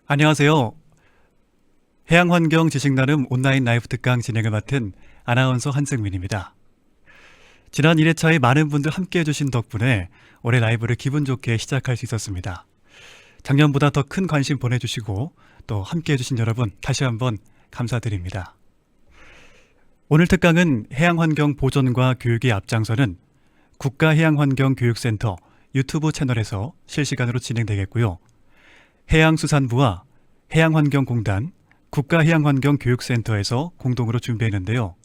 안녕하세요. 해양환경 지식나눔 온라인 라이브 특강 진행을 맡은 아나운서 한승민입니다. 지난 1회차에 많은 분들 함께 해주신 덕분에 올해 라이브를 기분 좋게 시작할 수 있었습니다. 작년보다 더 큰 관심 보내주시고 또 함께 해주신 여러분 다시 한번 감사드립니다. 오늘 특강은 해양환경 보존과 교육의 앞장서는 국가해양환경교육센터 유튜브 채널에서 실시간으로 진행되겠고요. 해양수산부와 해양환경공단 국가해양환경교육센터에서 공동으로 준비했는데요.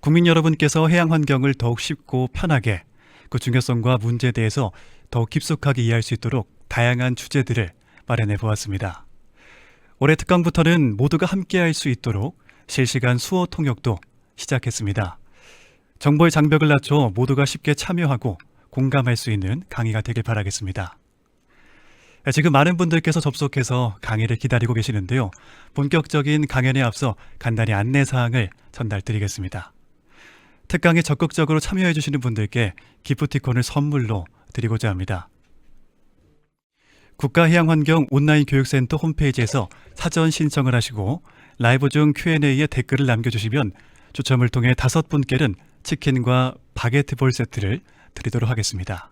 국민 여러분께서 해양환경을 더욱 쉽고 편하게 그 중요성과 문제에 대해서 더욱 깊숙하게 이해할 수 있도록 다양한 주제들을 마련해 보았습니다. 올해 특강부터는 모두가 함께할 수 있도록 실시간 수어 통역도 시작했습니다. 정보의 장벽을 낮춰 모두가 쉽게 참여하고 공감할 수 있는 강의가 되길 바라겠습니다. 지금 많은 분들께서 접속해서 강의를 기다리고 계시는데요. 본격적인 강연에 앞서 간단히 안내사항을 전달드리겠습니다. 특강에 적극적으로 참여해 주시는 분들께 기프티콘을 선물로 드리고자 합니다. 국가해양환경 온라인 교육센터 홈페이지에서 사전 신청을 하시고 라이브 중 Q&A에 댓글을 남겨주시면 추첨을 통해 5분께는 치킨과 바게트 볼 세트를 드리도록 하겠습니다.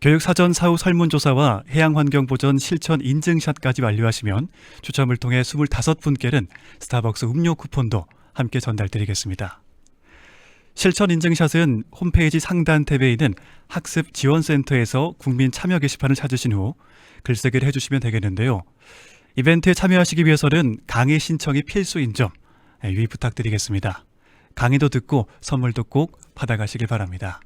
교육사전 사후 설문조사와 해양환경보전 실천 인증샷까지 완료하시면 추첨을 통해 25분께는 스타벅스 음료 쿠폰도 함께 전달드리겠습니다. 실천 인증샷은 홈페이지 상단 탭에 있는 학습 지원센터에서 국민 참여 게시판을 찾으신 후 글쓰기를 해주시면 되겠는데요. 이벤트에 참여하시기 위해서는 강의 신청이 필수인 점 유의 부탁드리겠습니다. 강의도 듣고 선물도 꼭 받아가시길 바랍니다.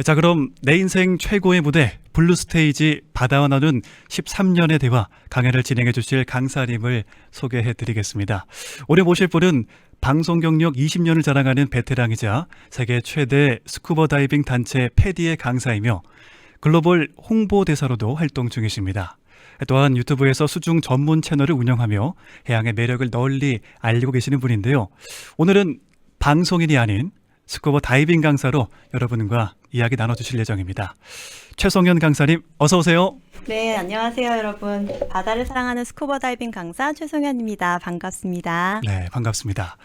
자, 그럼 내 인생 최고의 무대 블루스테이지 바다와 나눈 13년의 대화 강연을 진행해 주실 강사님을 소개해 드리겠습니다. 올해 모실 분은 방송 경력 20년을 자랑하는 베테랑이자 세계 최대 스쿠버 다이빙 단체 패디의 강사이며 글로벌 홍보대사로도 활동 중이십니다. 또한 유튜브에서 수중 전문 채널을 운영하며 해양의 매력을 널리 알리고 계시는 분인데요. 오늘은 방송인이 아닌 스쿠버 다이빙 강사로 여러분과 이야기 나눠주실 예정입니다. 최성현 강사님 어서 오세요. 네, 안녕하세요 여러분. 바다를 사랑하는 스쿠버 다이빙 강사 최성현입니다. 반갑습니다. 네, 반갑습니다.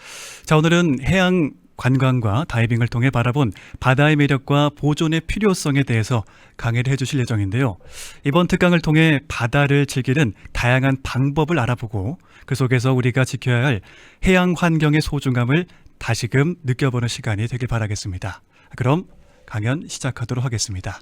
자, 오늘은 해양 관광과 다이빙을 통해 바라본 바다의 매력과 보존의 필요성에 대해서 강의를 해주실 예정인데요. 이번 특강을 통해 바다를 즐기는 다양한 방법을 알아보고 그 속에서 우리가 지켜야 할 해양 환경의 소중함을 다시금 느껴보는 시간이 되길 바라겠습니다. 그럼 강연 시작하도록 하겠습니다.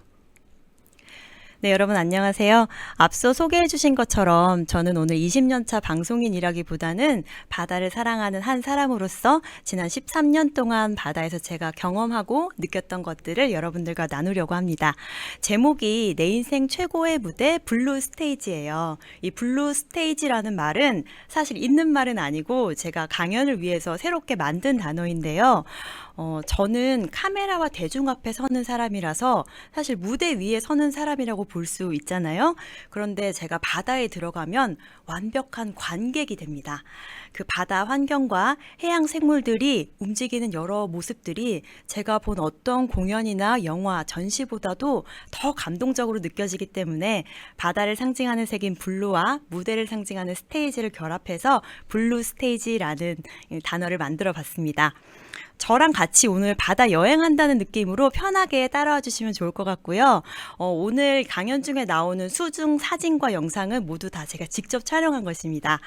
네, 여러분 안녕하세요. 앞서 소개해 주신 것처럼 저는 오늘 20년차 방송인이라기보다는 바다를 사랑하는 한 사람으로서 지난 13년 동안 바다에서 제가 경험하고 느꼈던 것들을 여러분들과 나누려고 합니다. 제목이 내 인생 최고의 무대 블루 스테이지예요. 이 블루 스테이지라는 말은 사실 있는 말은 아니고 제가 강연을 위해서 새롭게 만든 단어인데요. 저는 카메라와 대중 앞에 서는 사람이라서 사실 무대 위에 서는 사람이라고 볼 수 있잖아요. 그런데 제가 바다에 들어가면 완벽한 관객이 됩니다. 그 바다 환경과 해양 생물들이 움직이는 여러 모습들이 제가 본 어떤 공연이나 영화, 전시보다도 더 감동적으로 느껴지기 때문에 바다를 상징하는 색인 블루와 무대를 상징하는 스테이지를 결합해서 블루 스테이지라는 단어를 만들어 봤습니다. 저랑 같이 오늘 바다 여행한다는 느낌으로 편하게 따라와 주시면 좋을 것 같고요. 오늘 강연 중에 나오는 수중 사진과 영상은 모두 다 제가 직접 촬영한 것입니다.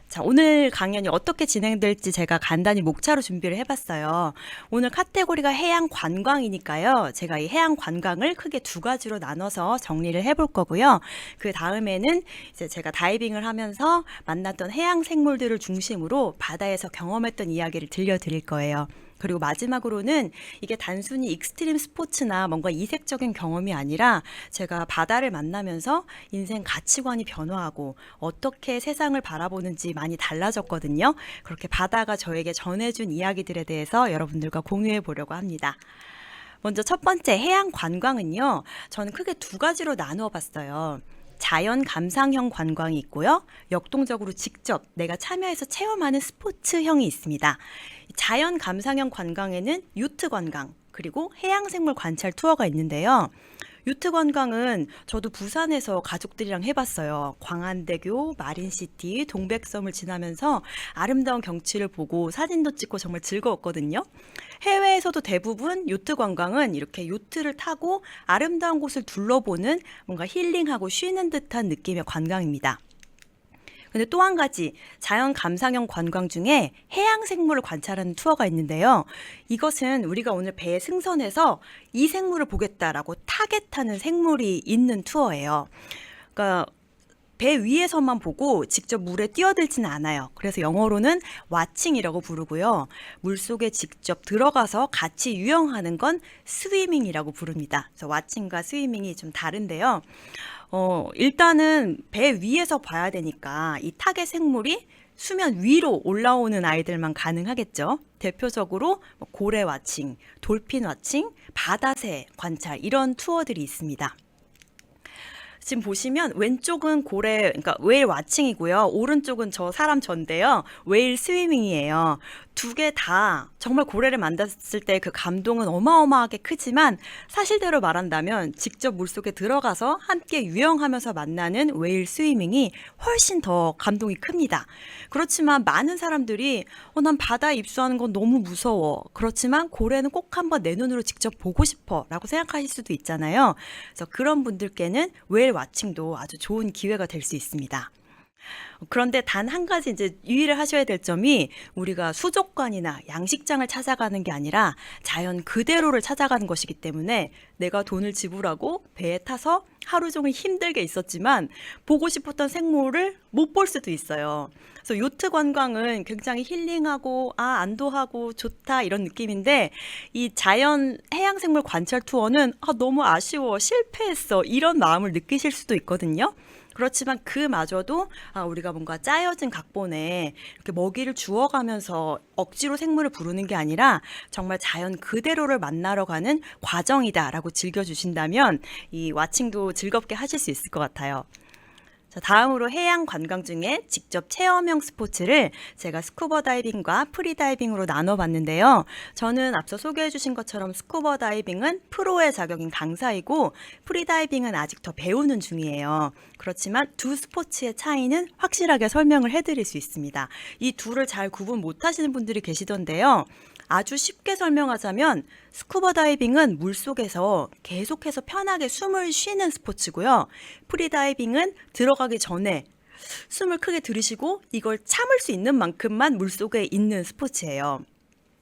자, 오늘 강연이 어떻게 진행될지 제가 간단히 목차로 준비를 해봤어요. 오늘 카테고리가 해양 관광이니까요. 제가 이 해양 관광을 크게 2가지로 나눠서 정리를 해볼 거고요. 그 다음에는 이제 제가 다이빙을 하면서 만났던 해양 생물들을 중심으로 바다에서 경험했던 이야기를 들려드릴 거예요. 그리고 마지막으로는 이게 단순히 익스트림 스포츠나 뭔가 이색적인 경험이 아니라 제가 바다를 만나면서 인생 가치관이 변화하고 어떻게 세상을 바라보는지 많이 달라졌거든요. 그렇게 바다가 저에게 전해준 이야기들에 대해서 여러분들과 공유해 보려고 합니다. 먼저 첫 번째 해양 관광은요. 저는 크게 2가지로 나누어 봤어요. 자연 감상형 관광이 있고요. 역동적으로 직접 내가 참여해서 체험하는 스포츠형이 있습니다. 자연 감상형 관광에는 유트 관광, 그리고 해양생물 관찰 투어가 있는데요. 요트 관광은 저도 부산에서 가족들이랑 해봤어요. 광안대교, 마린시티, 동백섬을 지나면서 아름다운 경치를 보고 사진도 찍고 정말 즐거웠거든요. 해외에서도 대부분 요트 관광은 이렇게 요트를 타고 아름다운 곳을 둘러보는 뭔가 힐링하고 쉬는 듯한 느낌의 관광입니다. 근데 또 한 가지 자연 감상형 관광 중에 해양 생물을 관찰하는 투어가 있는데요. 이것은 우리가 오늘 배에 승선해서 이 생물을 보겠다라고 타겟하는 생물이 있는 투어예요. 그러니까 배 위에서만 보고 직접 물에 뛰어들지는 않아요. 그래서 영어로는 와칭이라고 부르고요. 물속에 직접 들어가서 같이 유영하는 건 스위밍이라고 부릅니다. 그래서 와칭과 스위밍이 좀 다른데요. 일단은 배 위에서 봐야 되니까 이 타겟 생물이 수면 위로 올라오는 아이들만 가능하겠죠. 대표적으로 고래 와칭, 돌핀 와칭, 바다새 관찰 이런 투어들이 있습니다. 지금 보시면 왼쪽은 고래, 그러니까 웨일 와칭이고요. 오른쪽은 저 사람 전데요. 웨일 스위밍이에요. 두 개 다 정말 고래를 만났을 때 그 감동은 어마어마하게 크지만 사실대로 말한다면 직접 물속에 들어가서 함께 유영하면서 만나는 웨일 스위밍이 훨씬 더 감동이 큽니다. 그렇지만 많은 사람들이 난 바다 입수하는 건 너무 무서워. 그렇지만 고래는 꼭 한번 내 눈으로 직접 보고 싶어 라고 생각하실 수도 있잖아요. 그래서 그런 분들께는 웨일 와칭도 아주 좋은 기회가 될 수 있습니다. 그런데 단 한 가지 이제 유의를 하셔야 될 점이 우리가 수족관이나 양식장을 찾아가는 게 아니라 자연 그대로를 찾아가는 것이기 때문에 내가 돈을 지불하고 배에 타서 하루 종일 힘들게 있었지만 보고 싶었던 생물을 못 볼 수도 있어요. 그래서 요트 관광은 굉장히 힐링하고 안도하고 좋다 이런 느낌인데 이 자연 해양생물 관찰 투어는 너무 아쉬워 실패했어 이런 마음을 느끼실 수도 있거든요. 그렇지만 그마저도 우리가 뭔가 짜여진 각본에 이렇게 먹이를 주어가면서 억지로 생물을 부르는 게 아니라 정말 자연 그대로를 만나러 가는 과정이다라고 즐겨주신다면 이 와칭도 즐겁게 하실 수 있을 것 같아요. 자, 다음으로 해양 관광 중에 직접 체험형 스포츠를 제가 스쿠버 다이빙과 프리 다이빙으로 나눠봤는데요. 저는 앞서 소개해 주신 것처럼 스쿠버 다이빙은 프로의 자격인 강사이고 프리 다이빙은 아직 더 배우는 중이에요. 그렇지만 두 스포츠의 차이는 확실하게 설명을 해드릴 수 있습니다. 이 둘을 잘 구분 못하시는 분들이 계시던데요. 아주 쉽게 설명하자면 스쿠버 다이빙은 물속에서 계속해서 편하게 숨을 쉬는 스포츠고요. 프리 다이빙은 들어가기 전에 숨을 크게 들이쉬고 이걸 참을 수 있는 만큼만 물속에 있는 스포츠예요.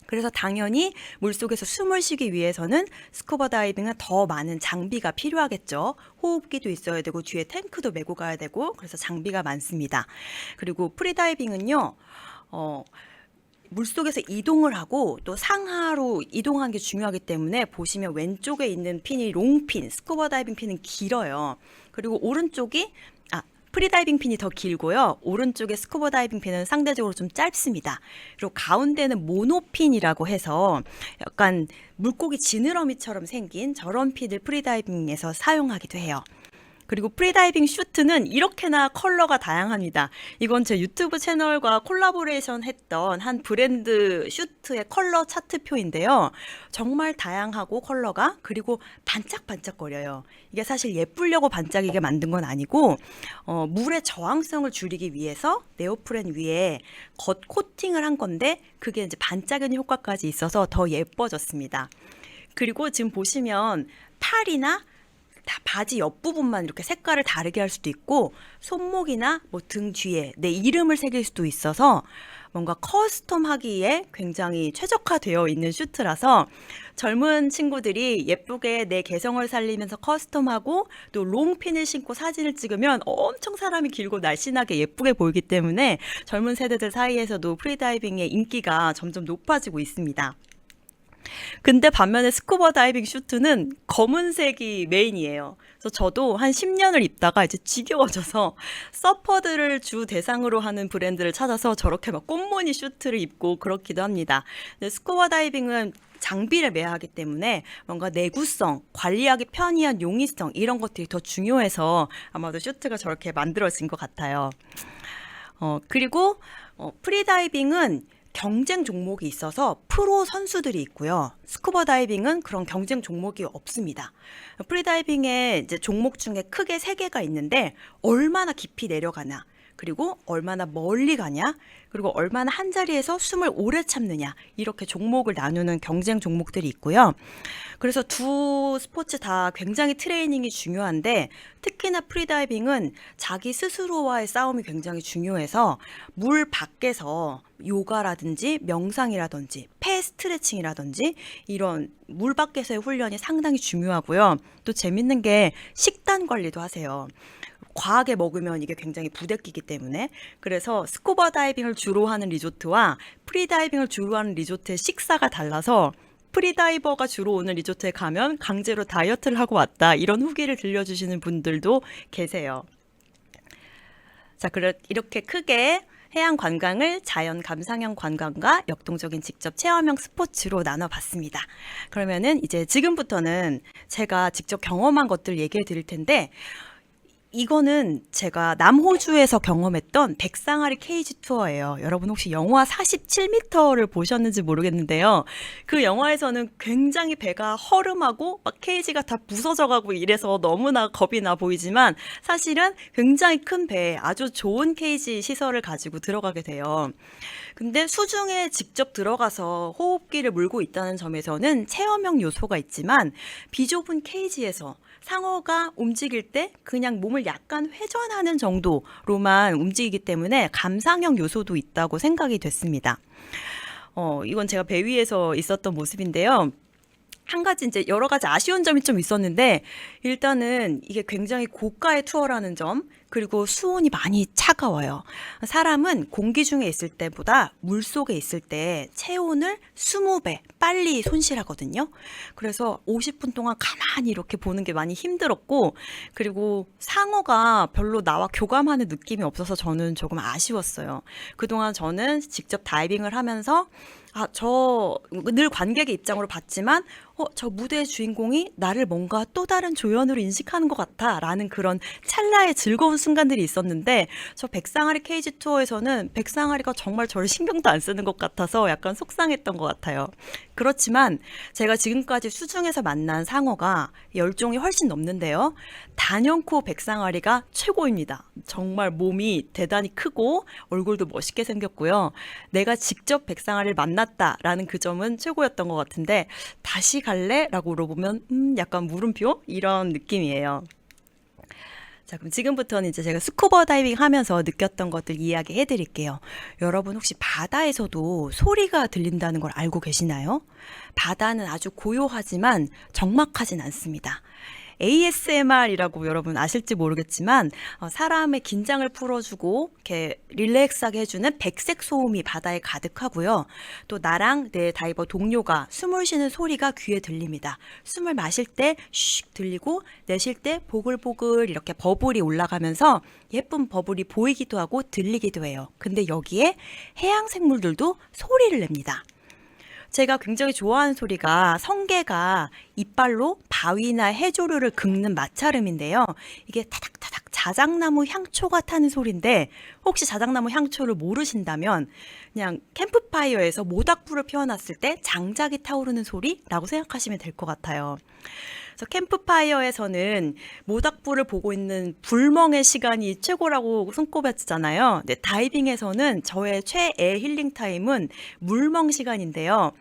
그래서 당연히 물속에서 숨을 쉬기 위해서는 스쿠버 다이빙은 더 많은 장비가 필요하겠죠. 호흡기도 있어야 되고 뒤에 탱크도 메고 가야 되고 그래서 장비가 많습니다. 그리고 프리 다이빙은요. 물속에서 이동을 하고 또 상하로 이동하는 게 중요하기 때문에 보시면 왼쪽에 있는 핀이 롱핀, 스쿠버 다이빙 핀은 길어요. 그리고 오른쪽이 프리다이빙 핀이 더 길고요. 오른쪽에 스쿠버 다이빙 핀은 상대적으로 좀 짧습니다. 그리고 가운데는 모노핀이라고 해서 약간 물고기 지느러미처럼 생긴 저런 핀을 프리다이빙에서 사용하기도 해요. 그리고 프리다이빙 슈트는 이렇게나 컬러가 다양합니다. 이건 제 유튜브 채널과 콜라보레이션 했던 한 브랜드 슈트의 컬러 차트표인데요. 정말 다양하고 컬러가 그리고 반짝반짝거려요. 이게 사실 예쁘려고 반짝이게 만든 건 아니고 물의 저항성을 줄이기 위해서 네오프렌 위에 겉 코팅을 한 건데 그게 이제 반짝이는 효과까지 있어서 더 예뻐졌습니다. 그리고 지금 보시면 팔이나 다 바지 옆부분만 이렇게 색깔을 다르게 할 수도 있고 손목이나 등 뒤에 내 이름을 새길 수도 있어서 뭔가 커스텀하기에 굉장히 최적화되어 있는 슈트라서 젊은 친구들이 예쁘게 내 개성을 살리면서 커스텀하고 또 롱핀을 신고 사진을 찍으면 엄청 사람이 길고 날씬하게 예쁘게 보이기 때문에 젊은 세대들 사이에서도 프리다이빙의 인기가 점점 높아지고 있습니다. 근데 반면에 스쿠버 다이빙 슈트는 검은색이 메인이에요. 그래서 저도 한 10년을 입다가 이제 지겨워져서 서퍼들을 주 대상으로 하는 브랜드를 찾아서 저렇게 막 꽃무늬 슈트를 입고 그렇기도 합니다. 근데 스쿠버 다이빙은 장비를 매야 하기 때문에 뭔가 내구성, 관리하기 편리한 용이성 이런 것들이 더 중요해서 아마도 슈트가 저렇게 만들어진 것 같아요. 그리고 프리다이빙은 경쟁 종목이 있어서 프로 선수들이 있고요. 스쿠버 다이빙은 그런 경쟁 종목이 없습니다. 프리다이빙의 이제 종목 중에 크게 세 개가 있는데 얼마나 깊이 내려가나, 그리고 얼마나 멀리 가냐, 그리고 얼마나 한 자리에서 숨을 오래 참느냐, 이렇게 종목을 나누는 경쟁 종목들이 있고요. 그래서 두 스포츠 다 굉장히 트레이닝이 중요한데 특히나 프리다이빙은 자기 스스로와의 싸움이 굉장히 중요해서 물 밖에서 요가라든지 명상이라든지 폐 스트레칭이라든지 이런 물 밖에서의 훈련이 상당히 중요하고요. 또 재밌는 게 식단 관리도 하세요. 과하게 먹으면 이게 굉장히 부대끼기 때문에, 그래서 스쿠버 다이빙을 주로 하는 리조트와 프리다이빙을 주로 하는 리조트의 식사가 달라서 프리다이버가 주로 오는 리조트에 가면 강제로 다이어트를 하고 왔다, 이런 후기를 들려주시는 분들도 계세요. 자, 이렇게 크게 해양 관광을 자연 감상형 관광과 역동적인 직접 체험형 스포츠로 나눠봤습니다. 그러면은 이제 지금부터는 제가 직접 경험한 것들 얘기해 드릴 텐데, 이거는 제가 남호주에서 경험했던 백상아리 케이지 투어예요. 여러분 혹시 영화 47m를 보셨는지 모르겠는데요. 그 영화에서는 굉장히 배가 허름하고 막 케이지가 다 부서져가고 이래서 너무나 겁이 나 보이지만 사실은 굉장히 큰 배에 아주 좋은 케이지 시설을 가지고 들어가게 돼요. 근데 수중에 직접 들어가서 호흡기를 물고 있다는 점에서는 체험형 요소가 있지만 비좁은 케이지에서 상어가 움직일 때 그냥 몸을 약간 회전하는 정도로만 움직이기 때문에 감상형 요소도 있다고 생각이 됐습니다. 이건 제가 배 위에서 있었던 모습인데요. 한 가지 이제 여러 가지 아쉬운 점이 좀 있었는데, 일단은 이게 굉장히 고가의 투어라는 점, 그리고 수온이 많이 차가워요. 사람은 공기 중에 있을 때보다 물속에 있을 때 체온을 20배 빨리 손실하거든요. 그래서 50분 동안 가만히 이렇게 보는 게 많이 힘들었고, 그리고 상어가 별로 나와 교감하는 느낌이 없어서 저는 조금 아쉬웠어요. 그동안 저는 직접 다이빙을 하면서 저 늘 관객의 입장으로 봤지만 저 무대의 주인공이 나를 뭔가 또 다른 조연으로 인식하는 것 같아 라는 그런 찰나의 즐거운 순간들이 있었는데, 저 백상아리 케이지 투어에서는 백상아리가 정말 저를 신경도 안 쓰는 것 같아서 약간 속상했던 것 같아요. 그렇지만 제가 지금까지 수중에서 만난 상어가 10종이 훨씬 넘는데요. 단연코 백상아리가 최고입니다. 정말 몸이 대단히 크고 얼굴도 멋있게 생겼고요. 내가 직접 백상아리를 만났다라는 그 점은 최고였던 것 같은데, 다시 갈래? 라고 물어보면 약간 물음표? 이런 느낌이에요. 자, 그럼 지금부터는 이제 제가 스쿠버 다이빙 하면서 느꼈던 것들 이야기해 드릴게요. 여러분 혹시 바다에서도 소리가 들린다는 걸 알고 계시나요? 바다는 아주 고요하지만 적막하진 않습니다. ASMR이라고 여러분 아실지 모르겠지만 사람의 긴장을 풀어주고 이렇게 릴렉스하게 해주는 백색 소음이 바다에 가득하고요. 또 나랑 내 다이버 동료가 숨을 쉬는 소리가 귀에 들립니다. 숨을 마실 때 슉 들리고 내쉴 때 보글보글 이렇게 버블이 올라가면서 예쁜 버블이 보이기도 하고 들리기도 해요. 근데 여기에 해양 생물들도 소리를 냅니다. 제가 굉장히 좋아하는 소리가 성게가 이빨로 바위나 해조류를 긁는 마찰음인데요. 이게 타닥타닥 자작나무 향초가 타는 소리인데, 혹시 자작나무 향초를 모르신다면 그냥 캠프파이어에서 모닥불을 피워놨을 때 장작이 타오르는 소리라고 생각하시면 될 것 같아요. 그래서 캠프파이어에서는 모닥불을 보고 있는 불멍의 시간이 최고라고 손꼽았잖아요. 근데 다이빙에서는 저의 최애 힐링 타임은 물멍 시간인데요.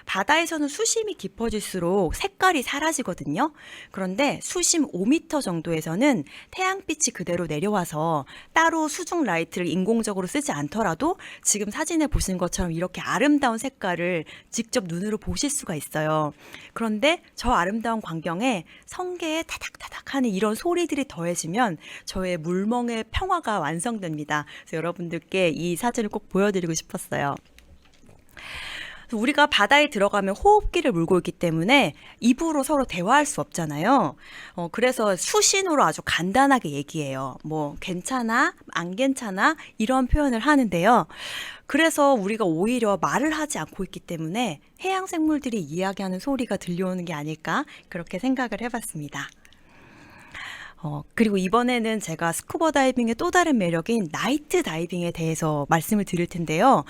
바다에서는 수심이 깊어질수록 색깔이 사라지거든요. 그런데 수심 5m 정도에서는 태양빛이 그대로 내려와서 따로 수중 라이트를 인공적으로 쓰지 않더라도 지금 사진에 보신 것처럼 이렇게 아름다운 색깔을 직접 눈으로 보실 수가 있어요. 그런데 저 아름다운 광경에 성게의 타닥타닥 하는 이런 소리들이 더해지면 저의 물멍의 평화가 완성됩니다. 그래서 여러분들께 이 사진을 꼭 보여드리고 싶었어요. 우리가 바다에 들어가면 호흡기를 물고 있기 때문에 입으로 서로 대화할 수 없잖아요. 그래서 수신호로 아주 간단하게 얘기해요. 뭐 괜찮아, 안 괜찮아 이런 표현을 하는데요. 그래서 우리가 오히려 말을 하지 않고 있기 때문에 해양 생물들이 이야기하는 소리가 들려오는 게 아닐까, 그렇게 생각을 해봤습니다. 그리고 이번에는 제가 스쿠버 다이빙의 또 다른 매력인 나이트 다이빙에 대해서 말씀을 드릴 텐데요.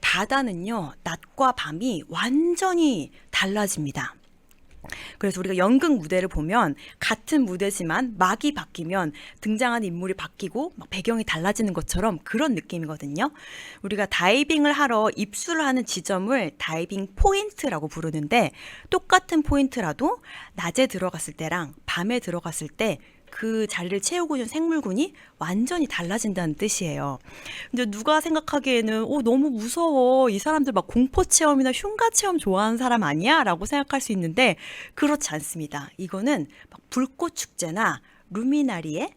바다는요, 낮과 밤이 완전히 달라집니다. 그래서 우리가 연극 무대를 보면 같은 무대지만 막이 바뀌면 등장하는 인물이 바뀌고 막 배경이 달라지는 것처럼 그런 느낌이거든요. 우리가 다이빙을 하러 입수를 하는 지점을 다이빙 포인트라고 부르는데, 똑같은 포인트라도 낮에 들어갔을 때랑 밤에 들어갔을 때 그 자리를 채우고 있는 생물군이 완전히 달라진다는 뜻이에요. 근데 누가 생각하기에는 너무 무서워, 이 사람들 막 공포 체험이나 흉가 체험 좋아하는 사람 아니야? 라고 생각할 수 있는데 그렇지 않습니다. 이거는 막 불꽃 축제나 루미나리에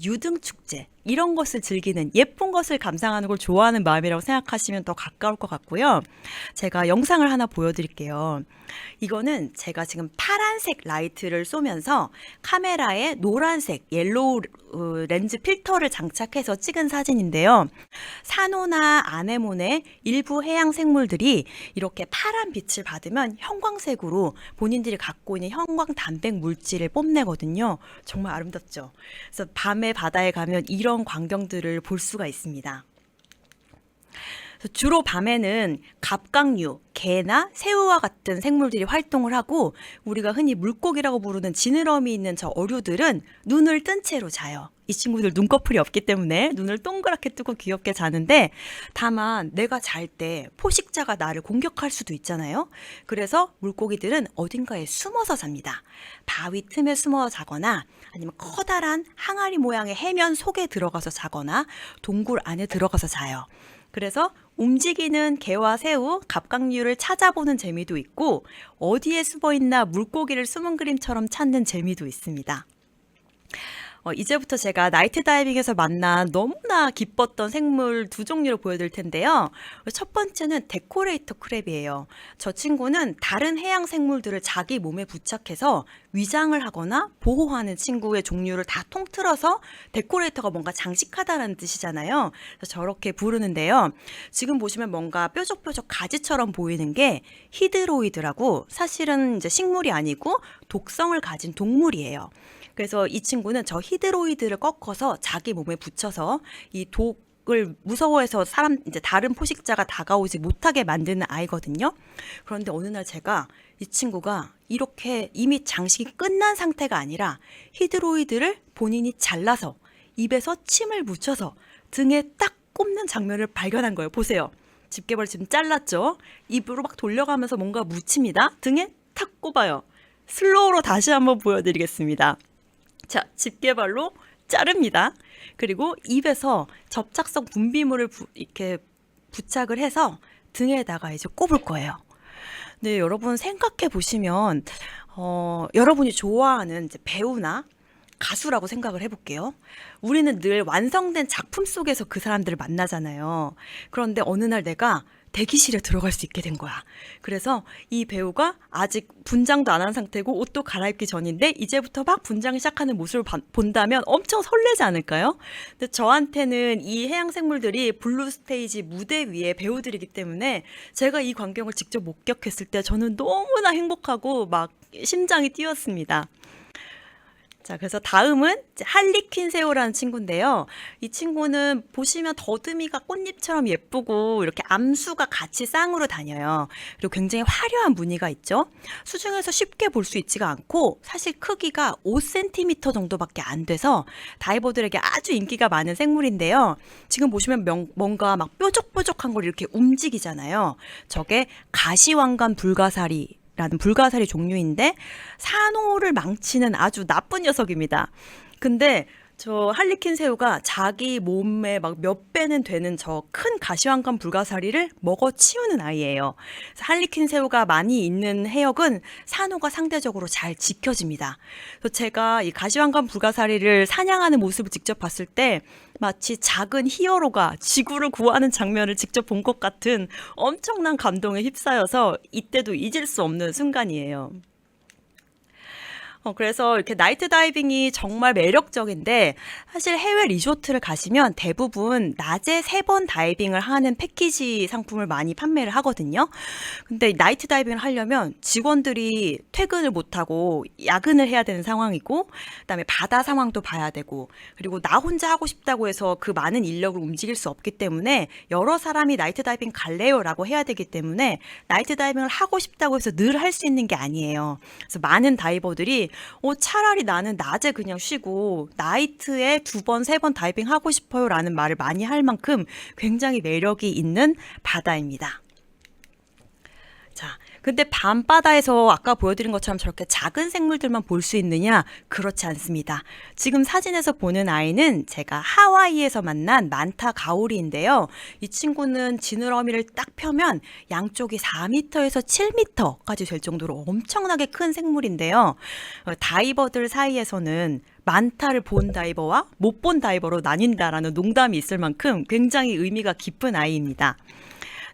유등 축제 이런 것을 즐기는, 예쁜 것을 감상하는 걸 좋아하는 마음이라고 생각하시면 더 가까울 것 같고요. 제가 영상을 하나 보여드릴게요. 이거는 제가 지금 파란색 라이트를 쏘면서 카메라에 노란색 옐로우 렌즈 필터를 장착해서 찍은 사진인데요. 산호나 아네모네 일부 해양 생물들이 이렇게 파란 빛을 받으면 형광색으로 본인들이 갖고 있는 형광 단백 물질을 뽐내거든요. 정말 아름답죠. 그래서 밤에 바다에 가면 이런 광경들을 볼 수가 있습니다. 주로 밤에는 갑각류, 개나 새우와 같은 생물들이 활동을 하고, 우리가 흔히 물고기라고 부르는 지느러미 있는 저 어류들은 눈을 뜬 채로 자요. 이 친구들 눈꺼풀이 없기 때문에 눈을 동그랗게 뜨고 귀엽게 자는데, 다만 내가 잘 때 포식자가 나를 공격할 수도 있잖아요. 그래서 물고기들은 어딘가에 숨어서 잡니다. 바위 틈에 숨어 자거나, 아니면 커다란 항아리 모양의 해면 속에 들어가서 자거나 동굴 안에 들어가서 자요. 그래서 움직이는 개와 새우, 갑각류를 찾아보는 재미도 있고, 어디에 숨어있나 물고기를 숨은 그림처럼 찾는 재미도 있습니다. 이제부터 제가 나이트 다이빙에서 만난 너무나 기뻤던 생물 두 종류를 보여드릴 텐데요. 첫 번째는 데코레이터 크랩이에요. 저 친구는 다른 해양 생물들을 자기 몸에 부착해서 위장을 하거나 보호하는 친구의 종류를 다 통틀어서 데코레이터가 뭔가 장식하다라는 뜻이잖아요. 그래서 저렇게 부르는데요. 지금 보시면 뭔가 뾰족뾰족 가지처럼 보이는 게 히드로이드라고, 사실은 이제 식물이 아니고 독성을 가진 동물이에요. 그래서 이 친구는 저 히드로이드를 꺾어서 자기 몸에 붙여서 이 독을 무서워해서 이제 다른 포식자가 다가오지 못하게 만드는 아이거든요. 그런데 어느 날 제가 이 친구가 이렇게 이미 장식이 끝난 상태가 아니라 히드로이드를 본인이 잘라서 입에서 침을 묻혀서 등에 딱 꼽는 장면을 발견한 거예요. 보세요. 집게벌 지금 잘랐죠? 입으로 막 돌려가면서 뭔가 묻힙니다. 등에 탁 꼽아요. 슬로우로 다시 한번 보여드리겠습니다. 자, 집게발로 자릅니다. 그리고 입에서 접착성 분비물을 이렇게 부착을 해서 등에다가 이제 꼽을 거예요. 네, 여러분 생각해 보시면 여러분이 좋아하는 이제 배우나 가수라고 생각을 해볼게요. 우리는 늘 완성된 작품 속에서 그 사람들을 만나잖아요. 그런데 어느 날 내가 대기실에 들어갈 수 있게 된 거야. 그래서 이 배우가 아직 분장도 안 한 상태고 옷도 갈아입기 전인데 이제부터 막 분장 시작하는 모습을 본다면 엄청 설레지 않을까요? 근데 저한테는 이 해양 생물들이 블루 스테이지 무대 위에 배우들이기 때문에 제가 이 광경을 직접 목격했을 때 저는 너무나 행복하고 막 심장이 뛰었습니다. 자, 그래서 다음은 이제 할리퀸 새우라는 친구인데요. 이 친구는 보시면 더듬이가 꽃잎처럼 예쁘고 이렇게 암수가 같이 쌍으로 다녀요. 그리고 굉장히 화려한 무늬가 있죠. 수중에서 쉽게 볼 수 있지가 않고 사실 크기가 5cm 정도밖에 안 돼서 다이버들에게 아주 인기가 많은 생물인데요. 지금 보시면 뭔가 막 뾰족뾰족한 걸 이렇게 움직이잖아요. 저게 가시왕관 불가사리 라는 불가사리 종류인데 산호를 망치는 아주 나쁜 녀석입니다. 근데 저 할리퀸 새우가 자기 몸에 막 몇 배는 되는 저 큰 가시왕관 불가사리를 먹어 치우는 아이예요. 그래서 할리퀸 새우가 많이 있는 해역은 산호가 상대적으로 잘 지켜집니다. 그래서 제가 이 가시왕관 불가사리를 사냥하는 모습을 직접 봤을 때 마치 작은 히어로가 지구를 구하는 장면을 직접 본 것 같은 엄청난 감동에 휩싸여서 이때도 잊을 수 없는 순간이에요. 그래서 이렇게 나이트 다이빙이 정말 매력적인데 사실 해외 리조트를 가시면 대부분 낮에 3번 다이빙을 하는 패키지 상품을 많이 판매를 하거든요. 근데 나이트 다이빙을 하려면 직원들이 퇴근을 못하고 야근을 해야 되는 상황이고 그다음에 바다 상황도 봐야 되고 그리고 나 혼자 하고 싶다고 해서 그 많은 인력을 움직일 수 없기 때문에 여러 사람이 나이트 다이빙 갈래요라고 해야 되기 때문에 나이트 다이빙을 하고 싶다고 해서 늘 할 수 있는 게 아니에요. 그래서 많은 다이버들이 차라리 나는 낮에 그냥 쉬고 나이트에 2번, 3번 다이빙 하고 싶어요 라는 말을 많이 할 만큼 굉장히 매력이 있는 바다입니다. 자, 근데 밤바다에서 아까 보여드린 것처럼 저렇게 작은 생물들만 볼 수 있느냐? 그렇지 않습니다. 지금 사진에서 보는 아이는 제가 하와이에서 만난 만타 가오리인데요. 이 친구는 지느러미를 딱 펴면 양쪽이 4m에서 7m까지 될 정도로 엄청나게 큰 생물인데요. 다이버들 사이에서는 만타를 본 다이버와 못 본 다이버로 나뉜다라는 농담이 있을 만큼 굉장히 의미가 깊은 아이입니다.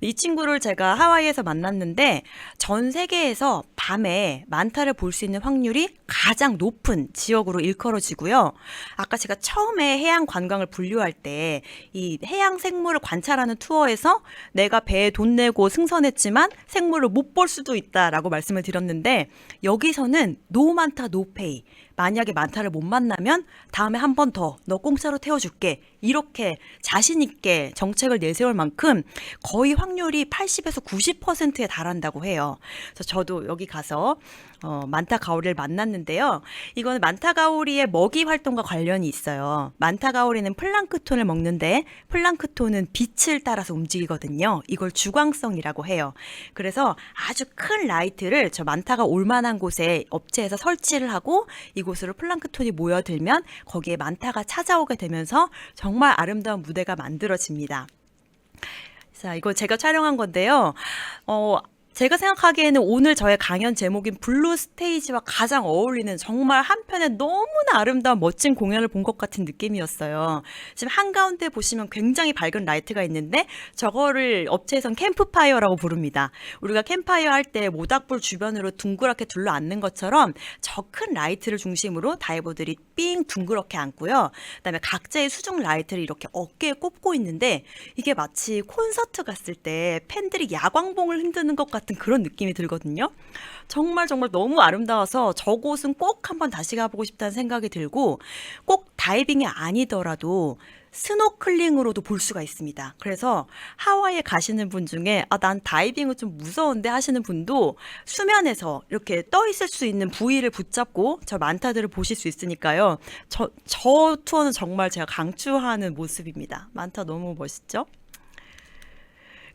이 친구를 제가 하와이에서 만났는데 전 세계에서 밤에 만타를 볼 수 있는 확률이 가장 높은 지역으로 일컬어지고요. 아까 제가 처음에 해양 관광을 분류할 때 이 해양 생물을 관찰하는 투어에서 내가 배에 돈 내고 승선했지만 생물을 못 볼 수도 있다라고 말씀을 드렸는데 여기서는 노 만타 노 페이. 만약에 만타를 못 만나면 다음에 한 번 더 너 공짜로 태워줄게. 이렇게 자신 있게 정책을 내세울 만큼 거의 확률이 80에서 90%에 달한다고 해요. 그래서 저도 여기 가서 만타 가오리를 만났는데요. 이거는 만타 가오리의 먹이 활동과 관련이 있어요. 만타 가오리는 플랑크톤을 먹는데 플랑크톤은 빛을 따라서 움직이거든요. 이걸 주광성이라고 해요. 그래서 아주 큰 라이트를 저 만타가 올 만한 곳에 업체에서 설치를 하고 이곳으로 플랑크톤이 모여들면 거기에 만타가 찾아오게 되면서 정말 아름다운 무대가 만들어집니다. 자, 이거 제가 촬영한 건데요. 제가 생각하기에는 오늘 저의 강연 제목인 블루 스테이지와 가장 어울리는 정말 한편에 너무나 아름다운 멋진 공연을 본 것 같은 느낌이었어요. 지금 한가운데 보시면 굉장히 밝은 라이트가 있는데 저거를 업체에선 캠프파이어라고 부릅니다. 우리가 캠파이어 할 때 모닥불 주변으로 둥그렇게 둘러앉는 것처럼 저 큰 라이트를 중심으로 다이버들이 삥 둥그렇게 앉고요. 그다음에 각자의 수중 라이트를 이렇게 어깨에 꼽고 있는데 이게 마치 콘서트 갔을 때 팬들이 야광봉을 흔드는 것 같은 그런 느낌이 들거든요. 정말 너무 아름다워서 저곳은 꼭 한번 다시 가보고 싶다는 생각이 들고 꼭 다이빙이 아니더라도 스노클링으로도 볼 수가 있습니다. 그래서 하와이에 가시는 분 중에 난 다이빙은 좀 무서운데 하시는 분도 수면에서 이렇게 떠 있을 수 있는 부위를 붙잡고 저 만타들을 보실 수 있으니까요. 저 투어는 정말 제가 강추하는 모습입니다. 만타 너무 멋있죠?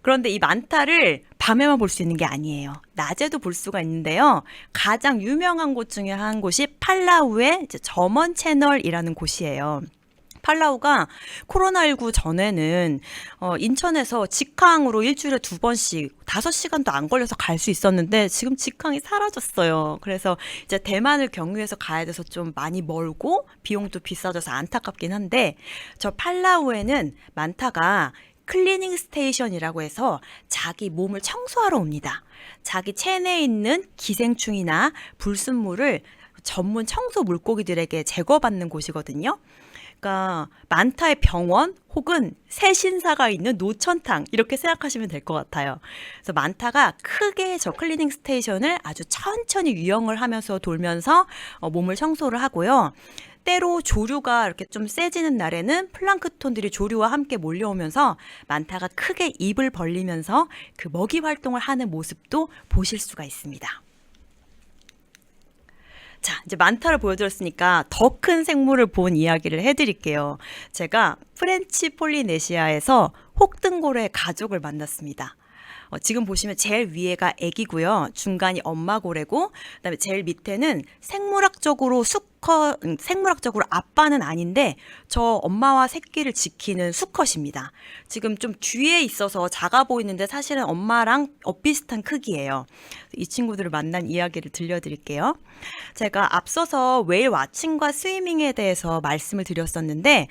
그런데 이 만타를 밤에만 볼 수 있는 게 아니에요. 낮에도 볼 수가 있는데요. 가장 유명한 곳 중에 한 곳이 팔라우의 점원 채널이라는 곳이에요. 팔라우가 코로나19 전에는 인천에서 직항으로 일주일에 2번씩 5시간도 안 걸려서 갈 수 있었는데 지금 직항이 사라졌어요. 그래서 이제 대만을 경유해서 가야 돼서 좀 많이 멀고 비용도 비싸져서 안타깝긴 한데 저 팔라우에는 만타가 클리닝 스테이션이라고 해서 자기 몸을 청소하러 옵니다. 자기 체내에 있는 기생충이나 불순물을 전문 청소 물고기들에게 제거받는 곳이거든요. 그러니까 만타의 병원 혹은 세신사가 있는 노천탕 이렇게 생각하시면 될 것 같아요. 그래서 만타가 크게 저 클리닝 스테이션을 아주 천천히 유영을 하면서 돌면서 몸을 청소를 하고요. 때로 조류가 이렇게 좀 세지는 날에는 플랑크톤들이 조류와 함께 몰려오면서 만타가 크게 입을 벌리면서 그 먹이 활동을 하는 모습도 보실 수가 있습니다. 자, 이제 만타를 보여드렸으니까 더 큰 생물을 본 이야기를 해드릴게요. 제가 프렌치 폴리네시아에서 혹등고래의 가족을 만났습니다. 지금 보시면 제일 위에가 애기고요. 중간이 엄마 고래고 그다음에 제일 밑에는 생물학적으로 생물학적으로 아빠는 아닌데 저 엄마와 새끼를 지키는 수컷입니다. 지금 좀 뒤에 있어서 작아 보이는데 사실은 엄마랑 엇비슷한 크기예요. 이 친구들을 만난 이야기를 들려드릴게요. 제가 앞서서 웨일 와칭과 스위밍에 대해서 말씀을 드렸었는데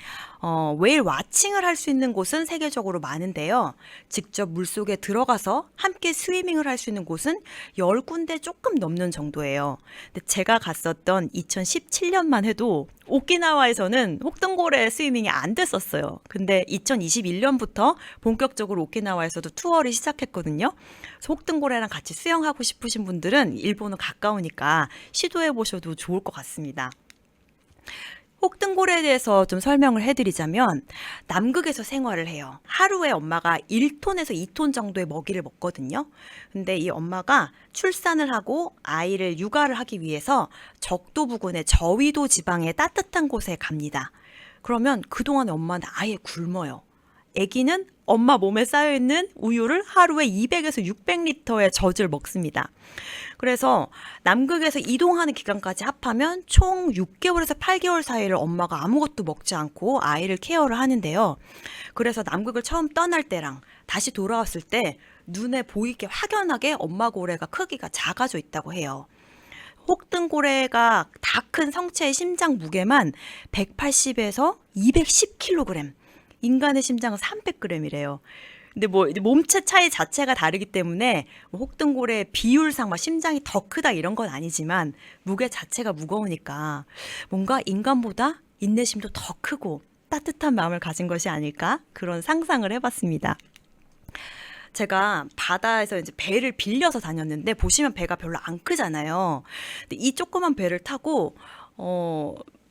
웨일 와칭을 할 수 있는 곳은 세계적으로 많은데요. 직접 물속에 들어가서 함께 스위밍을 할 수 있는 곳은 10군데 조금 넘는 정도예요. 근데 제가 갔었던 2017년만 해도 오키나와에서는 혹등고래 스위밍이 안 됐었어요. 근데 2021년부터 본격적으로 오키나와에서도 투어를 시작했거든요. 그래서 혹등고래랑 같이 수영하고 싶으신 분들은 일본은 가까우니까 시도해 보셔도 좋을 것 같습니다. 혹등고래에 대해서 좀 설명을 해드리자면 남극에서 생활을 해요. 하루에 엄마가 1톤에서 2톤 정도의 먹이를 먹거든요. 근데 이 엄마가 출산을 하고 아이를 육아를 하기 위해서 적도 부근의 저위도 지방의 따뜻한 곳에 갑니다. 그러면 그동안에 엄마는 아예 굶어요. 아기는 엄마 몸에 쌓여있는 우유를 하루에 200에서 600리터의 젖을 먹습니다. 그래서 남극에서 이동하는 기간까지 합하면 총 6개월에서 8개월 사이를 엄마가 아무것도 먹지 않고 아이를 케어를 하는데요. 그래서 남극을 처음 떠날 때랑 다시 돌아왔을 때 눈에 보이게 확연하게 엄마 고래가 크기가 작아져 있다고 해요. 혹등고래가 다 큰 성체의 심장 무게만 180에서 210kg, 인간의 심장은 300g이래요. 근데 뭐 몸체 차이 자체가 다르기 때문에 뭐 혹등고래의 비율상 막 심장이 더 크다 이런 건 아니지만 무게 자체가 무거우니까 뭔가 인간보다 인내심도 더 크고 따뜻한 마음을 가진 것이 아닐까 그런 상상을 해봤습니다. 제가 바다에서 이제 배를 빌려서 다녔는데 보시면 배가 별로 안 크잖아요. 근데 이 조그만 배를 타고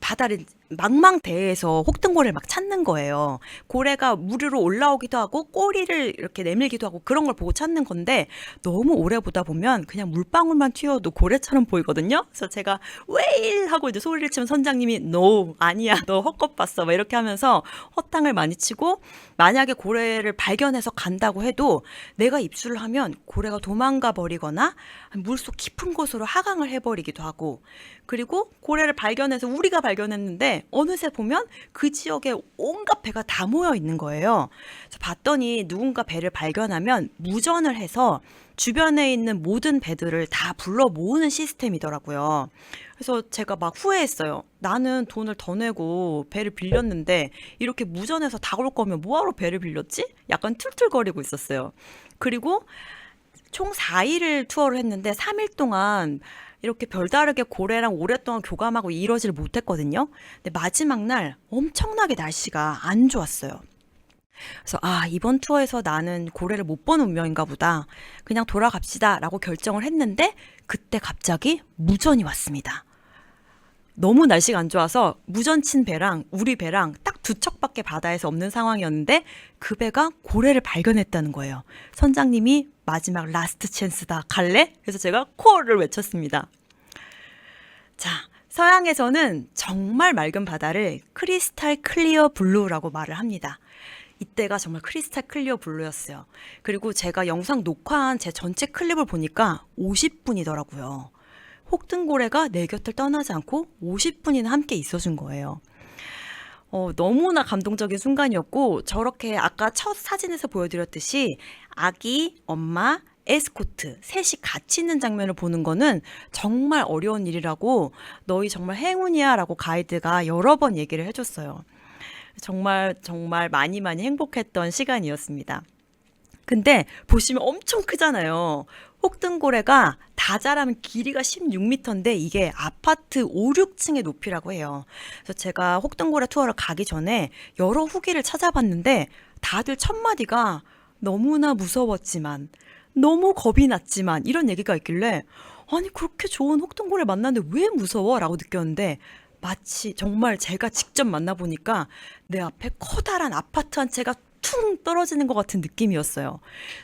바다를 망망대해에서 혹등고래를 막 찾는 거예요. 고래가 물 위로 올라오기도 하고 꼬리를 이렇게 내밀기도 하고 그런 걸 보고 찾는 건데 너무 오래 보다 보면 그냥 물방울만 튀어도 고래처럼 보이거든요. 그래서 제가 웨일 하고 이제 소리를 치면 선장님이 no 아니야 너 헛것 봤어 막 이렇게 하면서 헛탕을 많이 치고 만약에 고래를 발견해서 간다고 해도 내가 입수를 하면 고래가 도망가 버리거나 물속 깊은 곳으로 하강을 해버리기도 하고 그리고 고래를 발견해서 우리가 발견했는데 어느새 보면 그 지역에 온갖 배가 다 모여 있는 거예요. 그래서 봤더니 누군가 배를 발견하면 무전을 해서 주변에 있는 모든 배들을 다 불러 모으는 시스템이더라고요. 그래서 제가 막 후회했어요. 나는 돈을 더 내고 배를 빌렸는데 이렇게 무전해서 다 올 거면 뭐하러 배를 빌렸지? 약간 툴툴거리고 있었어요. 그리고 총 4일을 투어를 했는데 3일 동안 이렇게 별다르게 고래랑 오랫동안 교감하고 이러지를 못했거든요. 근데 마지막 날 엄청나게 날씨가 안 좋았어요. 그래서 이번 투어에서 나는 고래를 못 보는 운명인가 보다. 그냥 돌아갑시다 라고 결정을 했는데 그때 갑자기 무전이 왔습니다. 너무 날씨가 안 좋아서 무전 친 배랑 우리 배랑 딱 두 척밖에 바다에서 없는 상황이었는데 그 배가 고래를 발견했다는 거예요. 선장님이 마지막 라스트 찬스다 갈래? 그래서 제가 콜을 외쳤습니다. 자, 서양에서는 정말 맑은 바다를 크리스탈 클리어 블루라고 말을 합니다. 이때가 정말 크리스탈 클리어 블루였어요. 그리고 제가 영상 녹화한 제 전체 클립을 보니까 50분이더라고요. 혹등고래가 내 곁을 떠나지 않고 50분이나 함께 있어준 거예요. 너무나 감동적인 순간이었고 저렇게 아까 첫 사진에서 보여드렸듯이 아기, 엄마, 에스코트 셋이 같이 있는 장면을 보는 거는 정말 어려운 일이라고 너희 정말 행운이야 라고 가이드가 여러 번 얘기를 해줬어요. 정말 많이 행복했던 시간이었습니다. 근데 보시면 엄청 크잖아요. 혹등고래가 다 자라면 길이가 16m인데 이게 아파트 5, 6층의 높이라고 해요. 그래서 제가 혹등고래 투어를 가기 전에 여러 후기를 찾아봤는데 다들 첫 마디가 너무나 무서웠지만 너무 겁이 났지만 이런 얘기가 있길래 아니 그렇게 좋은 혹등고래 만났는데 왜 무서워? 라고 느꼈는데 마치 정말 제가 직접 만나보니까 내 앞에 커다란 아파트 한 채가 퉁 떨어지는 것 같은 느낌이었어요.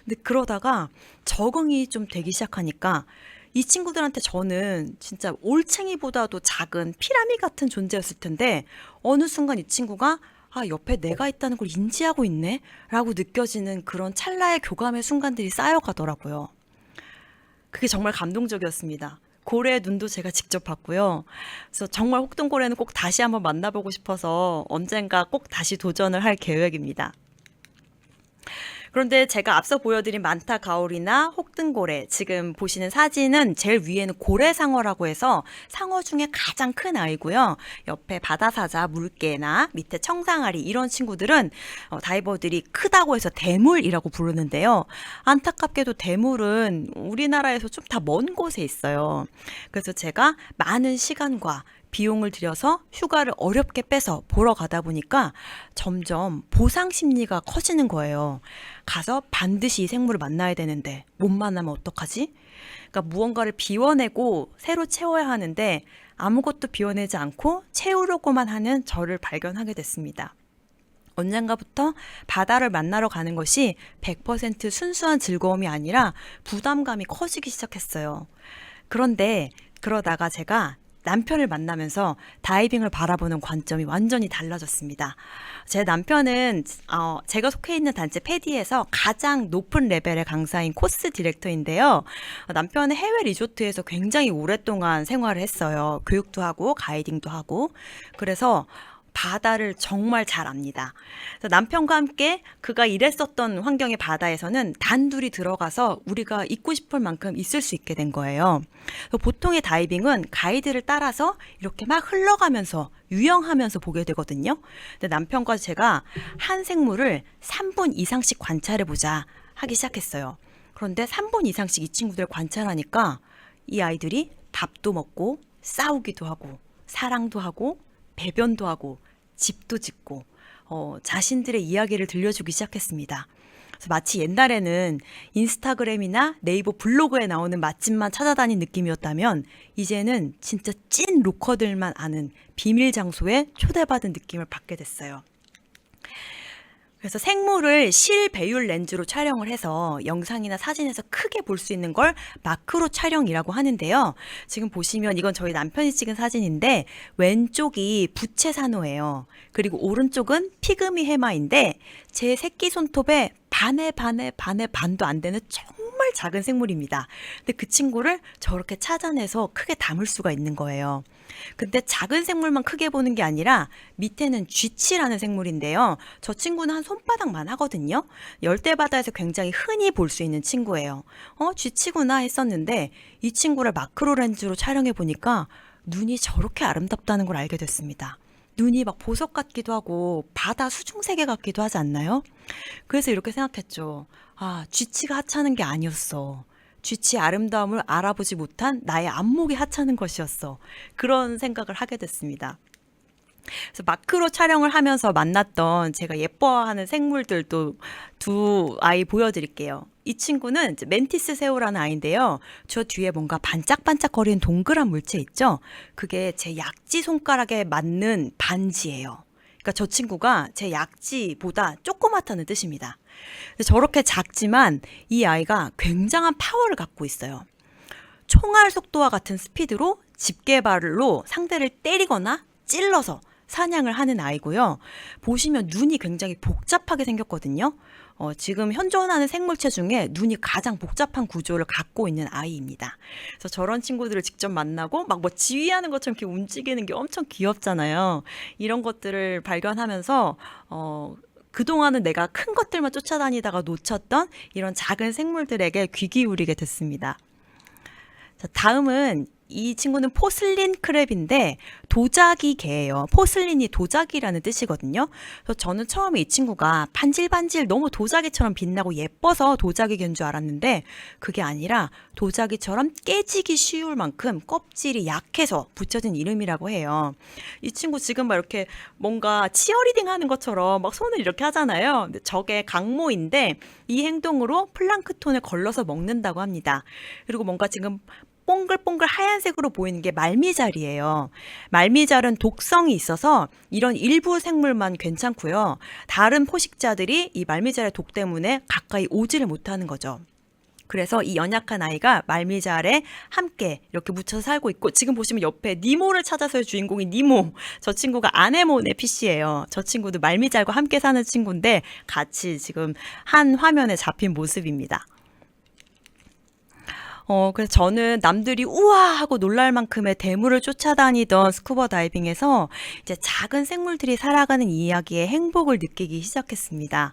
근데 그러다가 적응이 좀 되기 시작하니까 이 친구들한테 저는 진짜 올챙이보다도 작은 피라미 같은 존재였을 텐데 어느 순간 이 친구가 옆에 내가 있다는 걸 인지하고 있네? 라고 느껴지는 그런 찰나의 교감의 순간들이 쌓여가더라고요. 그게 정말 감동적이었습니다. 고래의 눈도 제가 직접 봤고요. 그래서 정말 혹등고래는 꼭 다시 한번 만나보고 싶어서 언젠가 꼭 다시 도전을 할 계획입니다. 그런데 제가 앞서 보여드린 만타 가오리나 혹등고래, 지금 보시는 사진은 제일 위에는 고래상어라고 해서 상어 중에 가장 큰 아이고요. 옆에 바다사자, 물개나 밑에 청상아리 이런 친구들은 다이버들이 크다고 해서 대물이라고 부르는데요. 안타깝게도 대물은 우리나라에서 좀 다 먼 곳에 있어요. 그래서 제가 많은 시간과 비용을 들여서 휴가를 어렵게 빼서 보러 가다 보니까 점점 보상 심리가 커지는 거예요. 가서 반드시 이 생물을 만나야 되는데 못 만나면 어떡하지? 그러니까 무언가를 비워내고 새로 채워야 하는데 아무것도 비워내지 않고 채우려고만 하는 저를 발견하게 됐습니다. 언젠가부터 바다를 만나러 가는 것이 100% 순수한 즐거움이 아니라 부담감이 커지기 시작했어요. 그런데 그러다가 제가 남편을 만나면서 다이빙을 바라보는 관점이 완전히 달라졌습니다. 제 남편은 제가 속해 있는 단체 패디에서 가장 높은 레벨의 강사인 코스 디렉터인데요. 남편은 해외 리조트에서 굉장히 오랫동안 생활을 했어요. 교육도 하고 가이딩도 하고. 그래서 바다를 정말 잘 압니다. 그래서 남편과 함께 그가 일했었던 환경의 바다에서는 단둘이 들어가서 우리가 있고 싶을 만큼 있을 수 있게 된 거예요. 보통의 다이빙은 가이드를 따라서 이렇게 막 흘러가면서 유영하면서 보게 되거든요. 근데 남편과 제가 한 생물을 3분 이상씩 관찰해보자 하기 시작했어요. 그런데 3분 이상씩 이 친구들 관찰하니까 이 아이들이 밥도 먹고 싸우기도 하고 사랑도 하고 배변도 하고 집도 짓고 자신들의 이야기를 들려주기 시작했습니다. 그래서 마치 옛날에는 인스타그램이나 네이버 블로그에 나오는 맛집만 찾아다닌 느낌이었다면 이제는 진짜 찐 로커들만 아는 비밀 장소에 초대받은 느낌을 받게 됐어요. 그래서 생물을 실배율 렌즈로 촬영을 해서 영상이나 사진에서 크게 볼 수 있는 걸 마크로 촬영이라고 하는데요. 지금 보시면 이건 저희 남편이 찍은 사진인데 왼쪽이 부채산호예요. 그리고 오른쪽은 피그미 해마인데 제 새끼 손톱에 반의 반도 안 되는 정말 작은 생물입니다. 근데 그 친구를 저렇게 찾아내서 크게 담을 수가 있는 거예요. 근데 작은 생물만 크게 보는 게 아니라 밑에는 쥐치라는 생물인데요. 저 친구는 한 손바닥만 하거든요. 열대바다에서 굉장히 흔히 볼 수 있는 친구예요. 쥐치구나 했었는데 이 친구를 마크로 렌즈로 촬영해 보니까 눈이 저렇게 아름답다는 걸 알게 됐습니다. 눈이 막 보석 같기도 하고 바다 수중세계 같기도 하지 않나요? 그래서 이렇게 생각했죠. 아, 쥐치가 하찮은 게 아니었어. 쥐치의 아름다움을 알아보지 못한 나의 안목이 하찮은 것이었어. 그런 생각을 하게 됐습니다. 그래서 마크로 촬영을 하면서 만났던 제가 예뻐하는 생물들도 두 아이 보여드릴게요. 이 친구는 이제 멘티스 새우라는 아이인데요. 저 뒤에 뭔가 반짝반짝거리는 동그란 물체 있죠? 그게 제 약지 손가락에 맞는 반지예요. 그러니까 저 친구가 제 약지보다 조그맣다는 뜻입니다. 저렇게 작지만 이 아이가 굉장한 파워를 갖고 있어요. 총알 속도와 같은 스피드로 집게발로 상대를 때리거나 찔러서 사냥을 하는 아이고요. 보시면 눈이 굉장히 복잡하게 생겼거든요. 지금 현존하는 생물체 중에 눈이 가장 복잡한 구조를 갖고 있는 아이입니다. 그래서 저런 친구들을 직접 만나고 막 뭐 지휘하는 것처럼 이렇게 움직이는 게 엄청 귀엽잖아요. 이런 것들을 발견하면서 그동안은 내가 큰 것들만 쫓아다니다가 놓쳤던 이런 작은 생물들에게 귀 기울이게 됐습니다. 자, 다음은 이 친구는 포슬린 크랩인데 도자기 개예요. 포슬린이 도자기라는 뜻이거든요. 그래서 저는 처음에 이 친구가 반질반질 너무 도자기처럼 빛나고 예뻐서 도자기 개인 줄 알았는데 그게 아니라 도자기처럼 깨지기 쉬울 만큼 껍질이 약해서 붙여진 이름이라고 해요. 이 친구 지금 막 이렇게 뭔가 치어리딩 하는 것처럼 막 손을 이렇게 하잖아요. 근데 저게 강모인데 이 행동으로 플랑크톤을 걸러서 먹는다고 합니다. 그리고 뭔가 지금 뽕글뽕글 하얀색으로 보이는 게 말미잘이에요. 말미잘은 독성이 있어서 이런 일부 생물만 괜찮고요. 다른 포식자들이 이 말미잘의 독 때문에 가까이 오지를 못하는 거죠. 그래서 이 연약한 아이가 말미잘에 함께 이렇게 묻혀서 살고 있고 지금 보시면 옆에 니모를 찾아서의 주인공이 니모. 저 친구가 아네모네 피쉬예요. 저 친구도 말미잘과 함께 사는 친구인데 같이 지금 한 화면에 잡힌 모습입니다. 그래서 저는 남들이 우와 하고 놀랄 만큼의 대물을 쫓아다니던 스쿠버 다이빙에서 이제 작은 생물들이 살아가는 이야기의 행복을 느끼기 시작했습니다.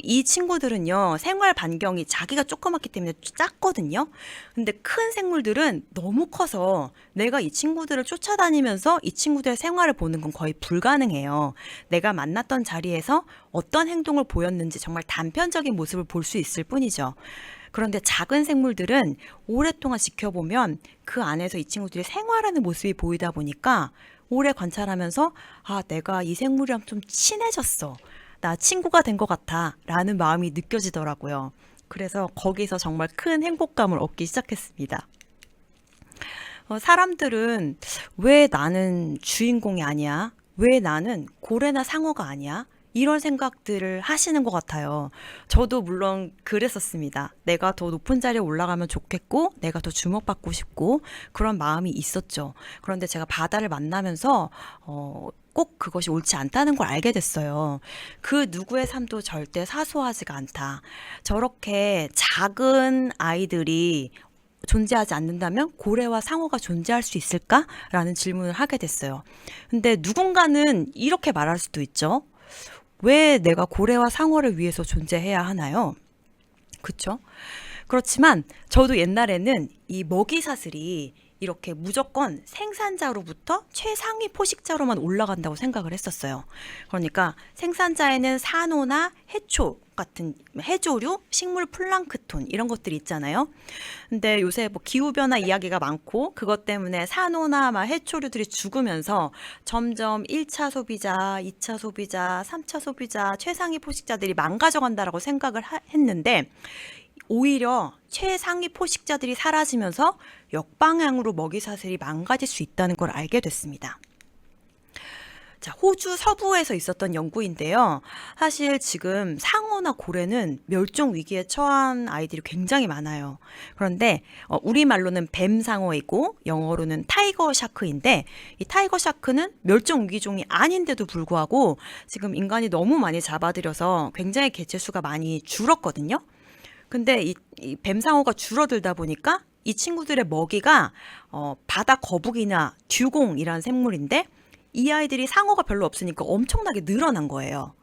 이 친구들은요, 생활 반경이 자기가 조그맣기 때문에 작거든요. 근데 큰 생물들은 너무 커서 내가 이 친구들을 쫓아다니면서 이 친구들의 생활을 보는 건 거의 불가능해요. 내가 만났던 자리에서 어떤 행동을 보였는지 정말 단편적인 모습을 볼 수 있을 뿐이죠. 그런데 작은 생물들은 오랫동안 지켜보면 그 안에서 이 친구들이 생활하는 모습이 보이다 보니까 오래 관찰하면서 아, 내가 이 생물이랑 좀 친해졌어. 나 친구가 된 것 같아. 라는 마음이 느껴지더라고요. 그래서 거기서 정말 큰 행복감을 얻기 시작했습니다. 사람들은 왜 나는 주인공이 아니야? 왜 나는 고래나 상어가 아니야? 이런 생각들을 하시는 것 같아요. 저도 물론 그랬었습니다. 내가 더 높은 자리에 올라가면 좋겠고, 내가 더 주목받고 싶고, 그런 마음이 있었죠. 그런데 제가 바다를 만나면서, 꼭 그것이 옳지 않다는 걸 알게 됐어요. 그 누구의 삶도 절대 사소하지가 않다. 저렇게 작은 아이들이 존재하지 않는다면 고래와 상어가 존재할 수 있을까? 라는 질문을 하게 됐어요. 근데 누군가는 이렇게 말할 수도 있죠. 왜 내가 고래와 상어를 위해서 존재해야 하나요? 그쵸? 그렇지만 저도 옛날에는 이 먹이사슬이 이렇게 무조건 생산자로부터 최상위 포식자로만 올라간다고 생각을 했었어요. 그러니까 생산자에는 산호나 해초 같은 해조류, 식물 플랑크톤 이런 것들이 있잖아요. 근데 요새 뭐 기후변화 이야기가 많고 그것 때문에 산호나 막 해초류들이 죽으면서 점점 1차 소비자, 2차 소비자, 3차 소비자, 최상위 포식자들이 망가져간다라고 생각을 했는데 오히려 최상위 포식자들이 사라지면서 역방향으로 먹이사슬이 망가질 수 있다는 걸 알게 됐습니다. 자, 호주 서부에서 있었던 연구인데요. 사실 지금 상어나 고래는 멸종 위기에 처한 아이들이 굉장히 많아요. 그런데 우리말로는 뱀상어이고 영어로는 타이거 샤크인데 이 타이거 샤크는 멸종 위기종이 아닌데도 불구하고 지금 인간이 너무 많이 잡아들여서 굉장히 개체수가 많이 줄었거든요. 근데 이 뱀상어가 줄어들다 보니까 이 친구들의 먹이가 바다 거북이나 듀공이라는 생물인데 이 아이들이 상어가 별로 없으니까 엄청나게 늘어난 거예요.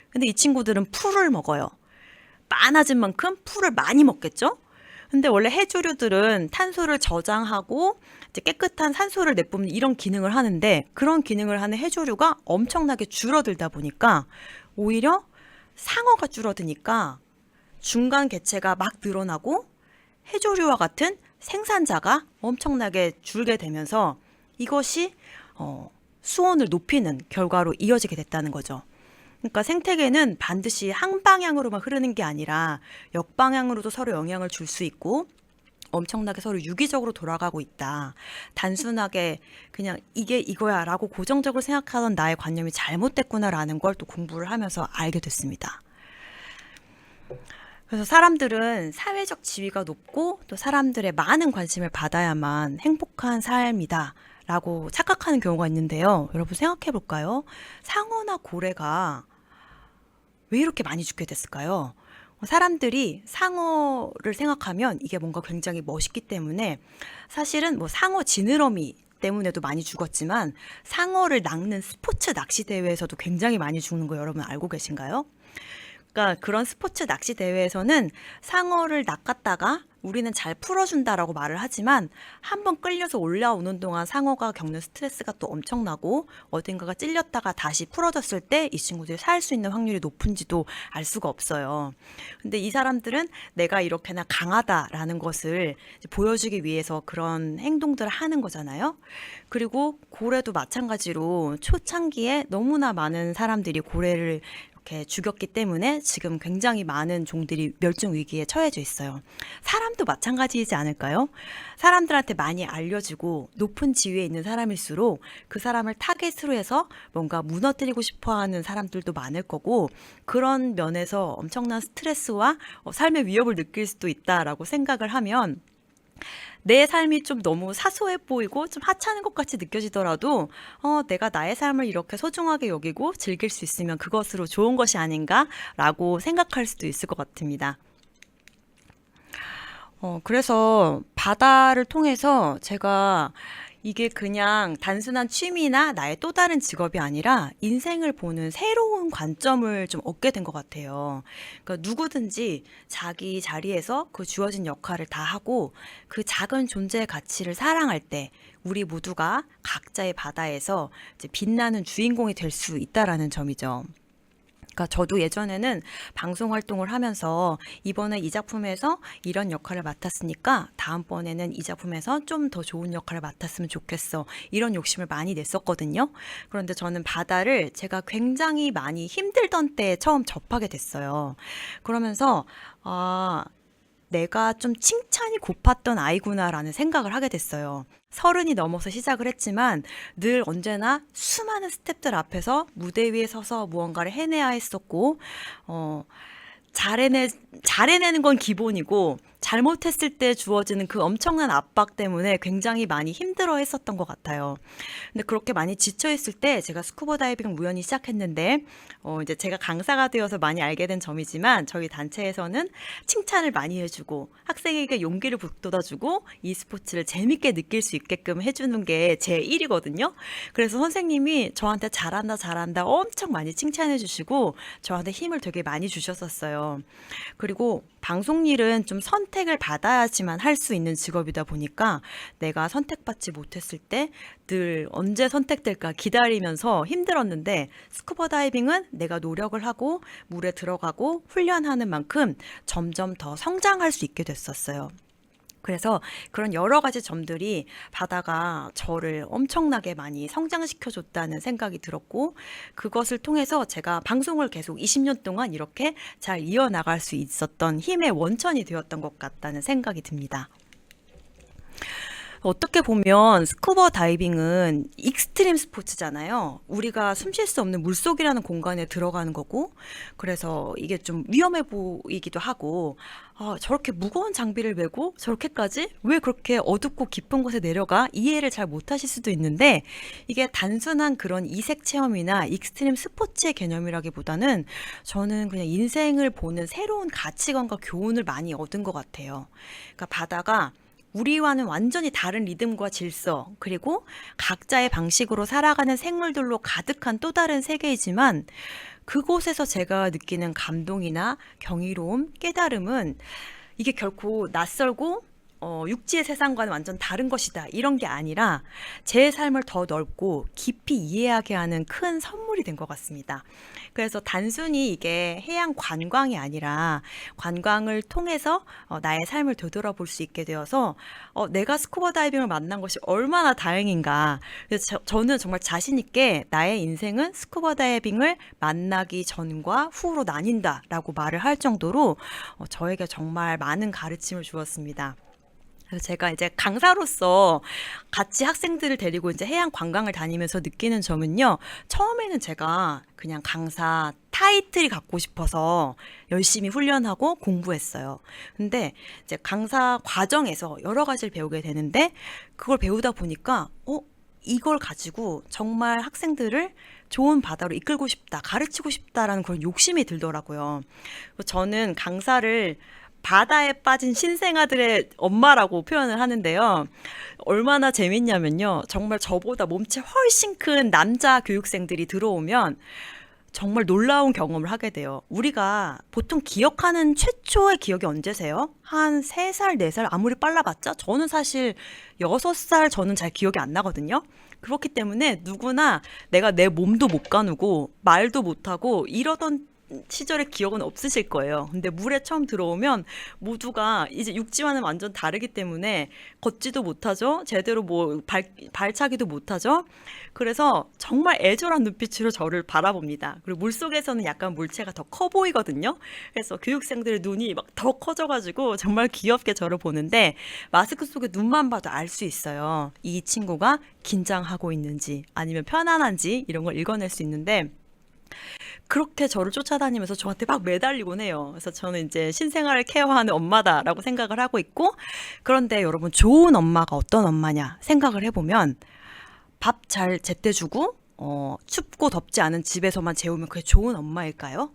근데 이 친구들은 풀을 먹어요. 많아진 만큼 풀을 많이 먹겠죠? 근데 원래 해조류들은 탄소를 저장하고 이제 깨끗한 산소를 내뿜는 이런 기능을 하는데 그런 기능을 하는 해조류가 엄청나게 줄어들다 보니까 오히려 상어가 줄어드니까 중간 개체가 막 늘어나고 해조류와 같은 생산자가 엄청나게 줄게 되면서 이것이 수온을 높이는 결과로 이어지게 됐다는 거죠. 그러니까 생태계는 반드시 한 방향으로만 흐르는 게 아니라 역방향으로도 서로 영향을 줄 수 있고 엄청나게 서로 유기적으로 돌아가고 있다. 단순하게 그냥 이게 이거야 라고 고정적으로 생각하던 나의 관념이 잘못됐구나라는 걸 또 공부를 하면서 알게 됐습니다. 그래서 사람들은 사회적 지위가 높고 또 사람들의 많은 관심을 받아야만 행복한 삶이다 라고 착각하는 경우가 있는데요. 여러분 생각해 볼까요? 상어나 고래가 왜 이렇게 많이 죽게 됐을까요? 사람들이 상어를 생각하면 이게 뭔가 굉장히 멋있기 때문에 사실은 뭐 상어 지느러미 때문에도 많이 죽었지만 상어를 낚는 스포츠 낚시 대회에서도 굉장히 많이 죽는 거 여러분 알고 계신가요? 그러니까 그런 스포츠 낚시 대회에서는 상어를 낚았다가 우리는 잘 풀어준다라고 말을 하지만 한번 끌려서 올라오는 동안 상어가 겪는 스트레스가 또 엄청나고 어딘가가 찔렸다가 다시 풀어졌을 때 이 친구들이 살 수 있는 확률이 높은지도 알 수가 없어요. 근데 이 사람들은 내가 이렇게나 강하다라는 것을 이제 보여주기 위해서 그런 행동들을 하는 거잖아요. 그리고 고래도 마찬가지로 초창기에 너무나 많은 사람들이 고래를 이렇게 죽였기 때문에 지금 굉장히 많은 종들이 멸종 위기에 처해져 있어요. 사람도 마찬가지이지 않을까요? 사람들한테 많이 알려지고 높은 지위에 있는 사람일수록 그 사람을 타겟으로 해서 뭔가 무너뜨리고 싶어하는 사람들도 많을 거고 그런 면에서 엄청난 스트레스와 삶의 위협을 느낄 수도 있다라고 생각을 하면 내 삶이 좀 너무 사소해 보이고 좀 하찮은 것 같이 느껴지더라도 내가 나의 삶을 이렇게 소중하게 여기고 즐길 수 있으면 그것으로 좋은 것이 아닌가라고 생각할 수도 있을 것 같습니다. 그래서 바다를 통해서 제가 이게 그냥 단순한 취미나 나의 또 다른 직업이 아니라 인생을 보는 새로운 관점을 좀 얻게 된 것 같아요. 그러니까 누구든지 자기 자리에서 그 주어진 역할을 다 하고 그 작은 존재의 가치를 사랑할 때 우리 모두가 각자의 바다에서 이제 빛나는 주인공이 될 수 있다라는 점이죠. 그러니까 저도 예전에는 방송 활동을 하면서 이번에 이 작품에서 이런 역할을 맡았으니까 다음번에는 이 작품에서 좀 더 좋은 역할을 맡았으면 좋겠어. 이런 욕심을 많이 냈었거든요. 그런데 저는 바다를 제가 굉장히 많이 힘들던 때에 처음 접하게 됐어요. 그러면서 내가 좀 칭찬이 고팠던 아이구나라는 생각을 하게 됐어요. 30이 넘어서 시작을 했지만 늘 언제나 수많은 스태프들 앞에서 무대 위에 서서 무언가를 해내야 했었고, 잘해내는 건 기본이고, 잘못했을 때 주어지는 그 엄청난 압박 때문에 굉장히 많이 힘들어 했었던 것 같아요. 근데 그렇게 많이 지쳐있을 때 제가 스쿠버 다이빙을 우연히 시작했는데, 이제 제가 강사가 되어서 많이 알게 된 점이지만, 저희 단체에서는 칭찬을 많이 해주고, 학생에게 용기를 북돋아주고, 이 스포츠를 재밌게 느낄 수 있게끔 해주는 게 제 일이거든요. 그래서 선생님이 저한테 잘한다, 잘한다 엄청 많이 칭찬해 주시고, 저한테 힘을 되게 많이 주셨었어요. 그리고 방송 일은 좀 선택을 받아야지만 할 수 있는 직업이다 보니까 내가 선택받지 못했을 때 늘 언제 선택될까 기다리면서 힘들었는데 스쿠버 다이빙은 내가 노력을 하고 물에 들어가고 훈련하는 만큼 점점 더 성장할 수 있게 됐었어요. 그래서 그런 여러 가지 점들이 바다가 저를 엄청나게 많이 성장시켜줬다는 생각이 들었고, 그것을 통해서 제가 방송을 계속 20년 동안 이렇게 잘 이어나갈 수 있었던 힘의 원천이 되었던 것 같다는 생각이 듭니다. 어떻게 보면 스쿠버 다이빙은 익스트림 스포츠잖아요. 우리가 숨 쉴 수 없는 물속이라는 공간에 들어가는 거고, 그래서 이게 좀 위험해 보이기도 하고, 저렇게 무거운 장비를 메고 저렇게까지 왜 그렇게 어둡고 깊은 곳에 내려가 이해를 잘 못하실 수도 있는데, 이게 단순한 그런 이색 체험이나 익스트림 스포츠의 개념이라기보다는 저는 그냥 인생을 보는 새로운 가치관과 교훈을 많이 얻은 것 같아요. 그러니까 바다가 우리와는 완전히 다른 리듬과 질서, 그리고 각자의 방식으로 살아가는 생물들로 가득한 또 다른 세계이지만, 그곳에서 제가 느끼는 감동이나 경이로움, 깨달음은 이게 결코 낯설고 육지의 세상과는 완전 다른 것이다, 이런 게 아니라 제 삶을 더 넓고 깊이 이해하게 하는 큰 선물이 된 것 같습니다. 그래서 단순히 이게 해양 관광이 아니라 관광을 통해서 나의 삶을 되돌아볼 수 있게 되어서 내가 스쿠버 다이빙을 만난 것이 얼마나 다행인가. 그래서 저는 정말 자신 있게 나의 인생은 스쿠버 다이빙을 만나기 전과 후로 나뉜다라고 말을 할 정도로 저에게 정말 많은 가르침을 주었습니다. 그래서 제가 이제 강사로서 같이 학생들을 데리고 이제 해양 관광을 다니면서 느끼는 점은요. 처음에는 제가 그냥 강사 타이틀이 갖고 싶어서 열심히 훈련하고 공부했어요. 근데 이제 강사 과정에서 여러 가지를 배우게 되는데, 그걸 배우다 보니까 이걸 가지고 정말 학생들을 좋은 바다로 이끌고 싶다, 가르치고 싶다라는 그런 욕심이 들더라고요. 저는 강사를 바다에 빠진 신생아들의 엄마라고 표현을 하는데요. 얼마나 재밌냐면요. 정말 저보다 몸체 훨씬 큰 남자 교육생들이 들어오면 정말 놀라운 경험을 하게 돼요. 우리가 보통 기억하는 최초의 기억이 언제세요? 한 3살, 4살 아무리 빨라봤자 저는 사실 6살 저는 잘 기억이 안 나거든요. 그렇기 때문에 누구나 내가 내 몸도 못 가누고 말도 못하고 이러던 시절의 기억은 없으실 거예요. 근데 물에 처음 들어오면 모두가 이제 육지와는 완전 다르기 때문에 걷지도 못하죠. 제대로 뭐 발차기도 못하죠. 그래서 정말 애절한 눈빛으로 저를 바라봅니다. 그리고 물속에서는 약간 물체가 더 커 보이거든요. 그래서 교육생들의 눈이 막 더 커져가지고 정말 귀엽게 저를 보는데, 마스크 속에 눈만 봐도 알 수 있어요. 이 친구가 긴장하고 있는지 아니면 편안한지 이런 걸 읽어낼 수 있는데, 그렇게 저를 쫓아다니면서 저한테 막 매달리곤 해요. 그래서 저는 이제 신생아를 케어하는 엄마다라고 생각을 하고 있고, 그런데 여러분, 좋은 엄마가 어떤 엄마냐 생각을 해보면, 밥 잘 제때 주고 춥고 덥지 않은 집에서만 재우면 그게 좋은 엄마일까요?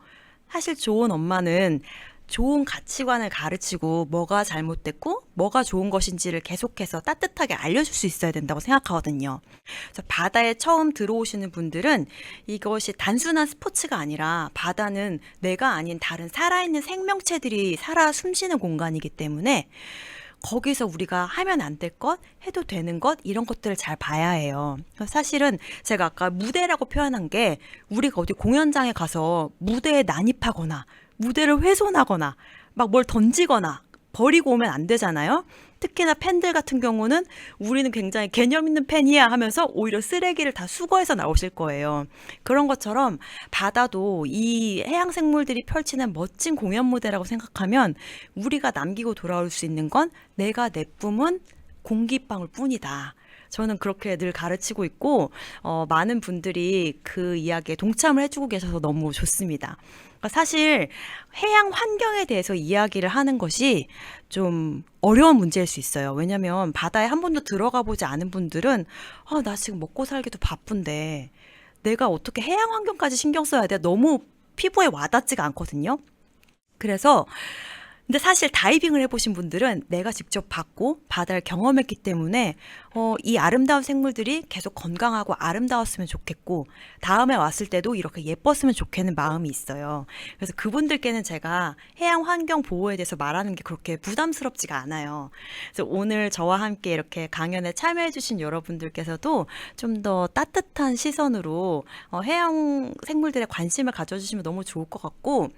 사실 좋은 엄마는 좋은 가치관을 가르치고 뭐가 잘못됐고 뭐가 좋은 것인지를 계속해서 따뜻하게 알려줄 수 있어야 된다고 생각하거든요. 그래서 바다에 처음 들어오시는 분들은 이것이 단순한 스포츠가 아니라 바다는 내가 아닌 다른 살아있는 생명체들이 살아 숨쉬는 공간이기 때문에 거기서 우리가 하면 안 될 것, 해도 되는 것 이런 것들을 잘 봐야 해요. 사실은 제가 아까 무대라고 표현한 게 우리가 어디 공연장에 가서 무대에 난입하거나 무대를 훼손하거나 막 뭘 던지거나 버리고 오면 안 되잖아요. 특히나 팬들 같은 경우는 우리는 굉장히 개념 있는 팬이야 하면서 오히려 쓰레기를 다 수거해서 나오실 거예요. 그런 것처럼 바다도 이 해양 생물들이 펼치는 멋진 공연 무대라고 생각하면 우리가 남기고 돌아올 수 있는 건 내가 내뿜은 공기방울 뿐이다. 저는 그렇게 늘 가르치고 있고 많은 분들이 그 이야기에 동참을 해주고 계셔서 너무 좋습니다. 그러니까 사실 해양 환경에 대해서 이야기를 하는 것이 좀 어려운 문제일 수 있어요. 왜냐하면 바다에 한 번도 들어가 보지 않은 분들은 나 지금 먹고 살기도 바쁜데 내가 어떻게 해양 환경까지 신경 써야 돼? 너무 피부에 와닿지가 않거든요. 그래서 근데 사실 다이빙을 해보신 분들은 내가 직접 봤고 바다를 경험했기 때문에 이 아름다운 생물들이 계속 건강하고 아름다웠으면 좋겠고 다음에 왔을 때도 이렇게 예뻤으면 좋겠는 마음이 있어요. 그래서 그분들께는 제가 해양 환경 보호에 대해서 말하는 게 그렇게 부담스럽지가 않아요. 그래서 오늘 저와 함께 이렇게 강연에 참여해주신 여러분들께서도 좀 더 따뜻한 시선으로 해양 생물들에 관심을 가져주시면 너무 좋을 것 같고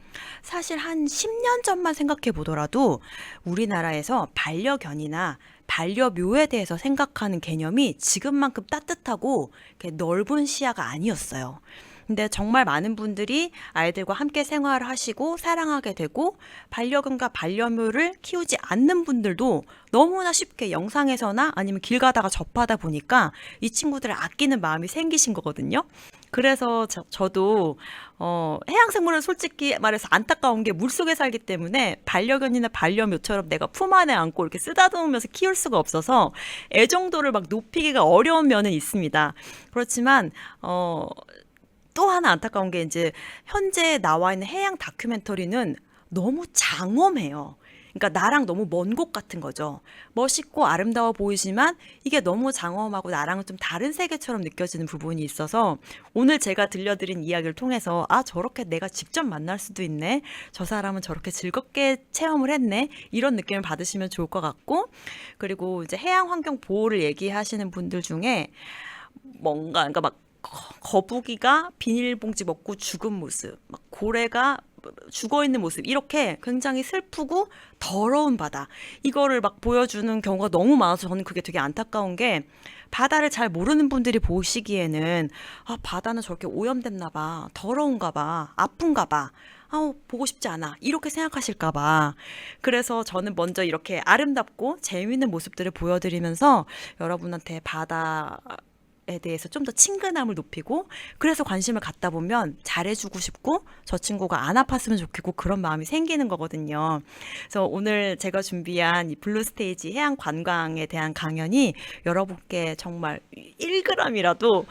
사실 한 10년 전만 생각해 보더라도 우리나라에서 반려견이나 반려묘에 대해서 생각하는 개념이 지금만큼 따뜻하고 이렇게 넓은 시야가 아니었어요. 근데 정말 많은 분들이 아이들과 함께 생활을 하시고 사랑하게 되고 반려견과 반려묘를 키우지 않는 분들도 너무나 쉽게 영상에서나 아니면 길 가다가 접하다 보니까 이 친구들을 아끼는 마음이 생기신 거거든요. 그래서 저도 해양생물은 솔직히 말해서 안타까운 게 물속에 살기 때문에 반려견이나 반려묘처럼 내가 품 안에 안고 이렇게 쓰다듬으면서 키울 수가 없어서 애정도를 막 높이기가 어려운 면은 있습니다. 그렇지만 또 하나 안타까운 게 이제 현재 나와 있는 해양 다큐멘터리는 너무 장엄해요. 그러니까 나랑 너무 먼 곳 같은 거죠. 멋있고 아름다워 보이지만 이게 너무 장엄하고 나랑은 좀 다른 세계처럼 느껴지는 부분이 있어서 오늘 제가 들려드린 이야기를 통해서 저렇게 내가 직접 만날 수도 있네. 저 사람은 저렇게 즐겁게 체험을 했네. 이런 느낌을 받으시면 좋을 것 같고 그리고 이제 해양 환경 보호를 얘기하시는 분들 중에 뭔가 그러니까 막 거북이가 비닐봉지 먹고 죽은 모습, 막 고래가 죽어 있는 모습 이렇게 굉장히 슬프고 더러운 바다 이거를 막 보여주는 경우가 너무 많아서 저는 그게 되게 안타까운 게 바다를 잘 모르는 분들이 보시기에는 바다는 저렇게 오염됐나 봐, 더러운가 봐, 아픈가 봐. 보고 싶지 않아. 이렇게 생각하실까봐. 그래서 저는 먼저 이렇게 아름답고 재미있는 모습들을 보여드리면서 여러분한테 바다에 대해서 좀 더 친근함을 높이고 그래서 관심을 갖다 보면 잘해주고 싶고 저 친구가 안 아팠으면 좋겠고 그런 마음이 생기는 거거든요. 그래서 오늘 제가 준비한 이 블루스테이지 해양 관광에 대한 강연이 여러분께 정말 1g이라도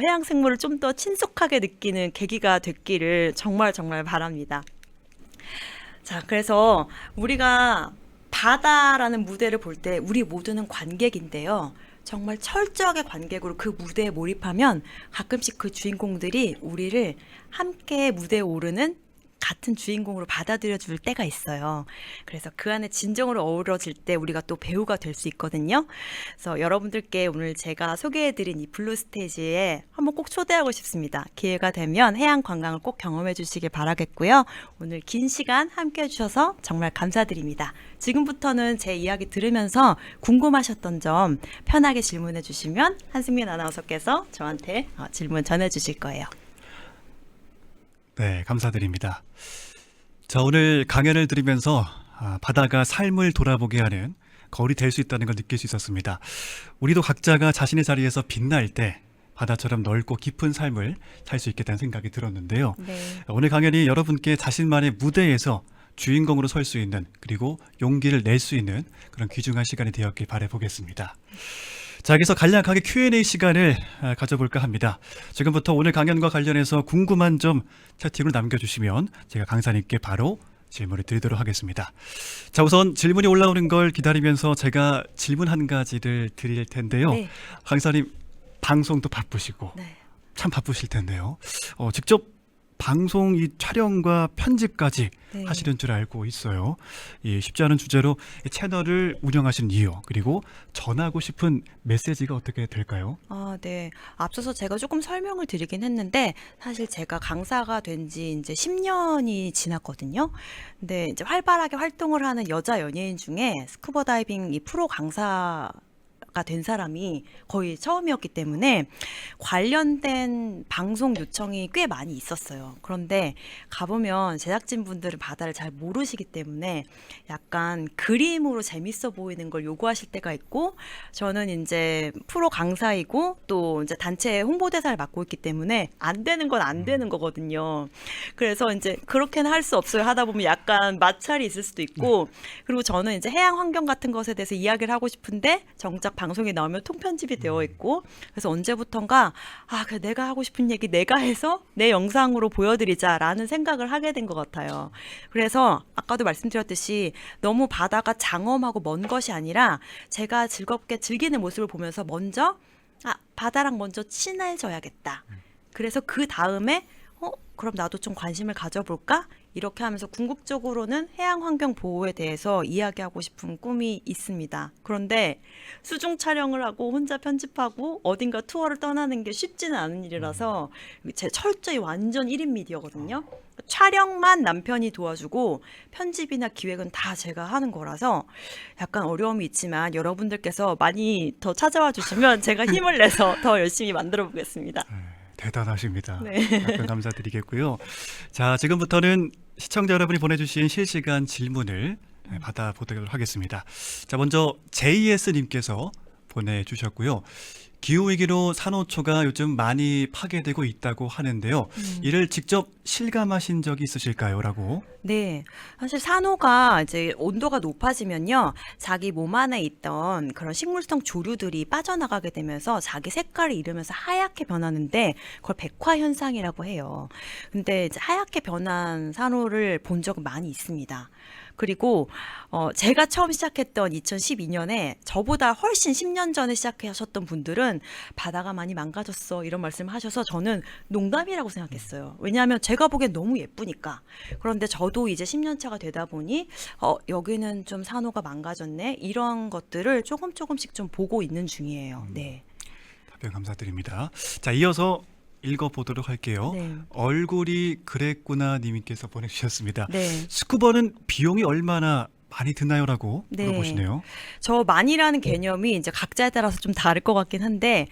해양 생물을 좀 더 친숙하게 느끼는 계기가 됐기를 정말 바랍니다. 자, 그래서 우리가 바다라는 무대를 볼 때 우리 모두는 관객인데요. 정말 철저하게 관객으로 그 무대에 몰입하면 가끔씩 그 주인공들이 우리를 함께 무대에 오르는 같은 주인공으로 받아들여 줄 때가 있어요. 그래서 그 안에 진정으로 어우러질 때 우리가 또 배우가 될 수 있거든요. 그래서 여러분들께 오늘 제가 소개해드린 이 블루스테이지에 한번 꼭 초대하고 싶습니다. 기회가 되면 해양 관광을 꼭 경험해 주시길 바라겠고요. 오늘 긴 시간 함께 해주셔서 정말 감사드립니다. 지금부터는 제 이야기 들으면서 궁금하셨던 점 편하게 질문해 주시면 한승민 아나운서께서 저한테 질문 전해 주실 거예요. 네, 감사드립니다. 자, 오늘 강연을 들으면서 바다가 삶을 돌아보게 하는 거울이 될 수 있다는 걸 느낄 수 있었습니다. 우리도 각자가 자신의 자리에서 빛날 때 바다처럼 넓고 깊은 삶을 살 수 있겠다는 생각이 들었는데요. 네. 오늘 강연이 여러분께 자신만의 무대에서 주인공으로 설 수 있는 그리고 용기를 낼 수 있는 그런 귀중한 시간이 되었길 바라보겠습니다. 자, 여기서 간략하게 Q&A 시간을 가져볼까 합니다. 지금부터 오늘 강연과 관련해서 궁금한 점 채팅으로 남겨주시면 제가 강사님께 바로 질문을 드리도록 하겠습니다. 자, 우선 질문이 올라오는 걸 기다리면서 제가 질문 한 가지를 드릴 텐데요. 네. 강사님 방송도 바쁘시고 네. 참 바쁘실 텐데요. 직접 방송 이 촬영과 편집까지 네. 하시는 줄 알고 있어요. 이 쉽지 않은 주제로 이 채널을 운영하시는 이유, 그리고 전하고 싶은 메시지가 어떻게 될까요? 네. 앞서서 제가 조금 설명을 드리긴 했는데 사실 제가 강사가 된 지 이제 10년이 지났거든요. 근데 이제 활발하게 활동을 하는 여자 연예인 중에 스쿠버 다이빙 이 프로 강사가 된 사람이 거의 처음이었기 때문에 관련된 방송 요청이 꽤 많이 있었어요. 그런데 가보면 제작진분들은 바다를 잘 모르시기 때문에 약간 그림으로 재밌어 보이는 걸 요구하실 때가 있고, 저는 이제 프로 강사이고 또 이제 단체 홍보대사를 맡고 있기 때문에 안 되는 건 안 되는 거거든요. 그래서 이제 그렇게는 할 수 없어요. 하다 보면 약간 마찰이 있을 수도 있고, 그리고 저는 이제 해양 환경 같은 것에 대해서 이야기를 하고 싶은데 정작 방송에 나오면 통편집이 되어 있고, 그래서 언제부턴가 그래 내가 하고 싶은 얘기 내가 해서 내 영상으로 보여드리자라는 생각을 하게 된 것 같아요. 그래서 아까도 말씀드렸듯이 너무 바다가 장엄하고 먼 것이 아니라 제가 즐겁게 즐기는 모습을 보면서 먼저 바다랑 먼저 친해져야겠다. 그래서 그 다음에 그럼 나도 좀 관심을 가져볼까? 이렇게 하면서 궁극적으로는 해양 환경 보호에 대해서 이야기하고 싶은 꿈이 있습니다. 그런데 수중 촬영을 하고 혼자 편집하고 어딘가 투어를 떠나는 게 쉽지는 않은 일이라서 제 철저히 완전 1인 미디어거든요. 촬영만 남편이 도와주고 편집이나 기획은 다 제가 하는 거라서 약간 어려움이 있지만 여러분들께서 많이 더 찾아와 주시면 제가 힘을 내서 더 열심히 만들어 보겠습니다. 대단하십니다. 네. 답변 감사드리겠고요. 자, 지금부터는 시청자 여러분이 보내주신 실시간 질문을 받아보도록 하겠습니다. 자, 먼저 JS님께서 보내주셨고요. 기후위기로 산호초가 요즘 많이 파괴되고 있다고 하는데요. 이를 직접 실감하신 적이 있으실까요? 라고. 네. 사실 산호가 이제 온도가 높아지면요. 자기 몸 안에 있던 그런 식물성 조류들이 빠져나가게 되면서 자기 색깔을 잃으면서 하얗게 변하는데 그걸 백화 현상이라고 해요. 근데 이제 하얗게 변한 산호를 본 적은 많이 있습니다. 그리고 제가 처음 시작했던 2012년에 저보다 훨씬 10년 전에 시작하셨던 분들은 바다가 많이 망가졌어 이런 말씀을 하셔서 저는 농담이라고 생각했어요. 왜냐하면 제가 보기엔 너무 예쁘니까. 그런데 저도 이제 10년 차가 되다 보니 여기는 좀 산호가 망가졌네 이런 것들을 조금씩 좀 보고 있는 중이에요. 네. 답변 감사드립니다. 자, 이어서 읽어보도록 할게요. 네. 얼굴이 그랬구나 님께서 보내주셨습니다. 네. 스쿠버는 비용이 얼마나 많이 드나요? 라고 네. 물어보시네요. 저 많이라는 개념이 이제 각자에 따라서 좀 다를 것 같긴 한데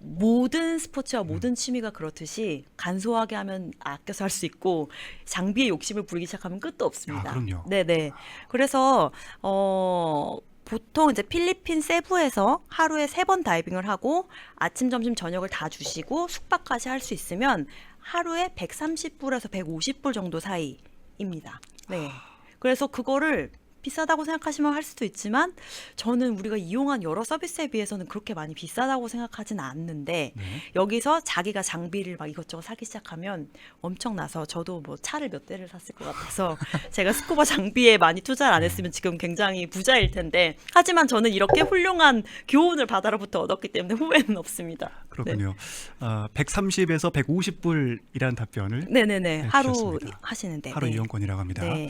모든 스포츠와 모든 취미가 그렇듯이 간소하게 하면 아껴서 할 수 있고 장비에 욕심을 부리기 시작하면 끝도 없습니다. 그럼요. 네네. 그래서 보통 이제 필리핀 세부에서 하루에 3번 다이빙을 하고 아침, 점심, 저녁을 다 주시고 숙박까지 할 수 있으면 하루에 130불에서 150불 정도 사이입니다. 네. 그래서 그거를 비싸다고 생각하시면 할 수도 있지만 저는 우리가 이용한 여러 서비스에 비해서는 그렇게 많이 비싸다고 생각하진 않는데 여기서 자기가 장비를 막 이것저것 사기 시작하면 엄청나서 저도 뭐 차를 몇 대를 샀을 것 같아서 제가 스쿠버 장비에 많이 투자를 안 했으면 지금 굉장히 부자일 텐데 하지만 저는 이렇게 훌륭한 교훈을 바다로부터 얻었기 때문에 후회는 없습니다. 그렇군요. 130에서 150불이라는 답변을 네네네. 하루 해주셨습니다. 하시는데. 하루 네. 이용권이라고 합니다. 네.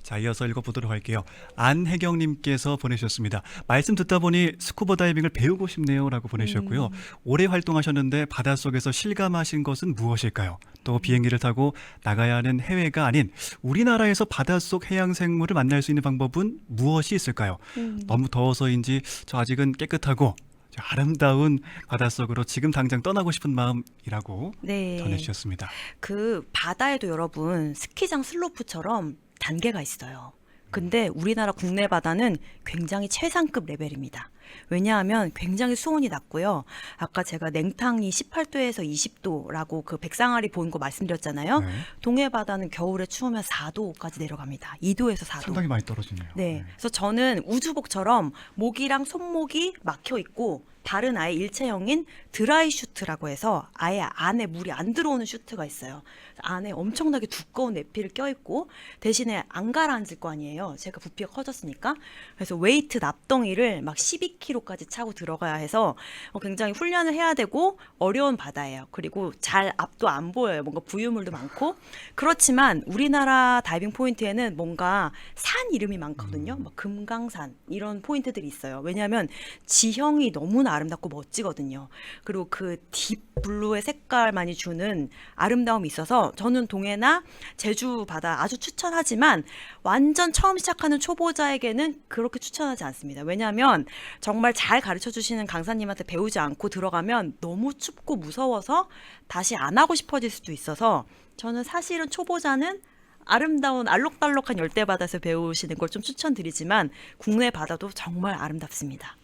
자, 이어서 읽어보도록 할게요. 안혜경님께서 보내주셨습니다. 말씀 듣다 보니 스쿠버 다이빙을 배우고 싶네요 라고 보내주셨고요. 오래 활동하셨는데 바닷속에서 실감하신 것은 무엇일까요? 또 비행기를 타고 나가야 하는 해외가 아닌 우리나라에서 바닷속 해양 생물을 만날 수 있는 방법은 무엇이 있을까요? 너무 더워서인지 저 아직은 깨끗하고 아름다운 바닷속으로 지금 당장 떠나고 싶은 마음이라고 네. 전해주셨습니다. 그 바다에도 여러분 스키장 슬로프처럼 단계가 있어요. 근데 우리나라 국내 바다는 굉장히 최상급 레벨입니다. 왜냐하면 굉장히 수온이 낮고요. 아까 제가 냉탕이 18도에서 20도라고 그 백상아리 보는 거 말씀드렸잖아요. 네. 동해 바다는 겨울에 추우면 4도까지 내려갑니다. 2도에서 4도. 상당히 많이 떨어지네요. 네. 그래서 저는 우주복처럼 목이랑 손목이 막혀 있고 발은 아예 일체형인 드라이 슈트라고 해서 아예 안에 물이 안 들어오는 슈트가 있어요. 안에 엄청나게 두꺼운 내피를 껴있고 대신에 안 가라앉을 거 아니에요. 제가 부피가 커졌으니까. 그래서 웨이트 납덩이를 막 12kg까지 차고 들어가야 해서 굉장히 훈련을 해야 되고 어려운 바다예요. 그리고 잘 앞도 안 보여요. 뭔가 부유물도 많고. 그렇지만 우리나라 다이빙 포인트에는 뭔가 산 이름이 많거든요. 막 금강산 이런 포인트들이 있어요. 왜냐하면 지형이 너무나 아름답고 멋지거든요. 그리고 그 딥블루의 색깔만이 주는 아름다움이 있어서 저는 동해나 제주 바다 아주 추천하지만 완전 처음 시작하는 초보자에게는 그렇게 추천하지 않습니다. 왜냐하면 정말 잘 가르쳐 주시는 강사님한테 배우지 않고 들어가면 너무 춥고 무서워서 다시 안 하고 싶어질 수도 있어서 저는 사실은 초보자는 아름다운 알록달록한 열대바다에서 배우시는 걸 좀 추천드리지만 국내 바다도 정말 아름답습니다.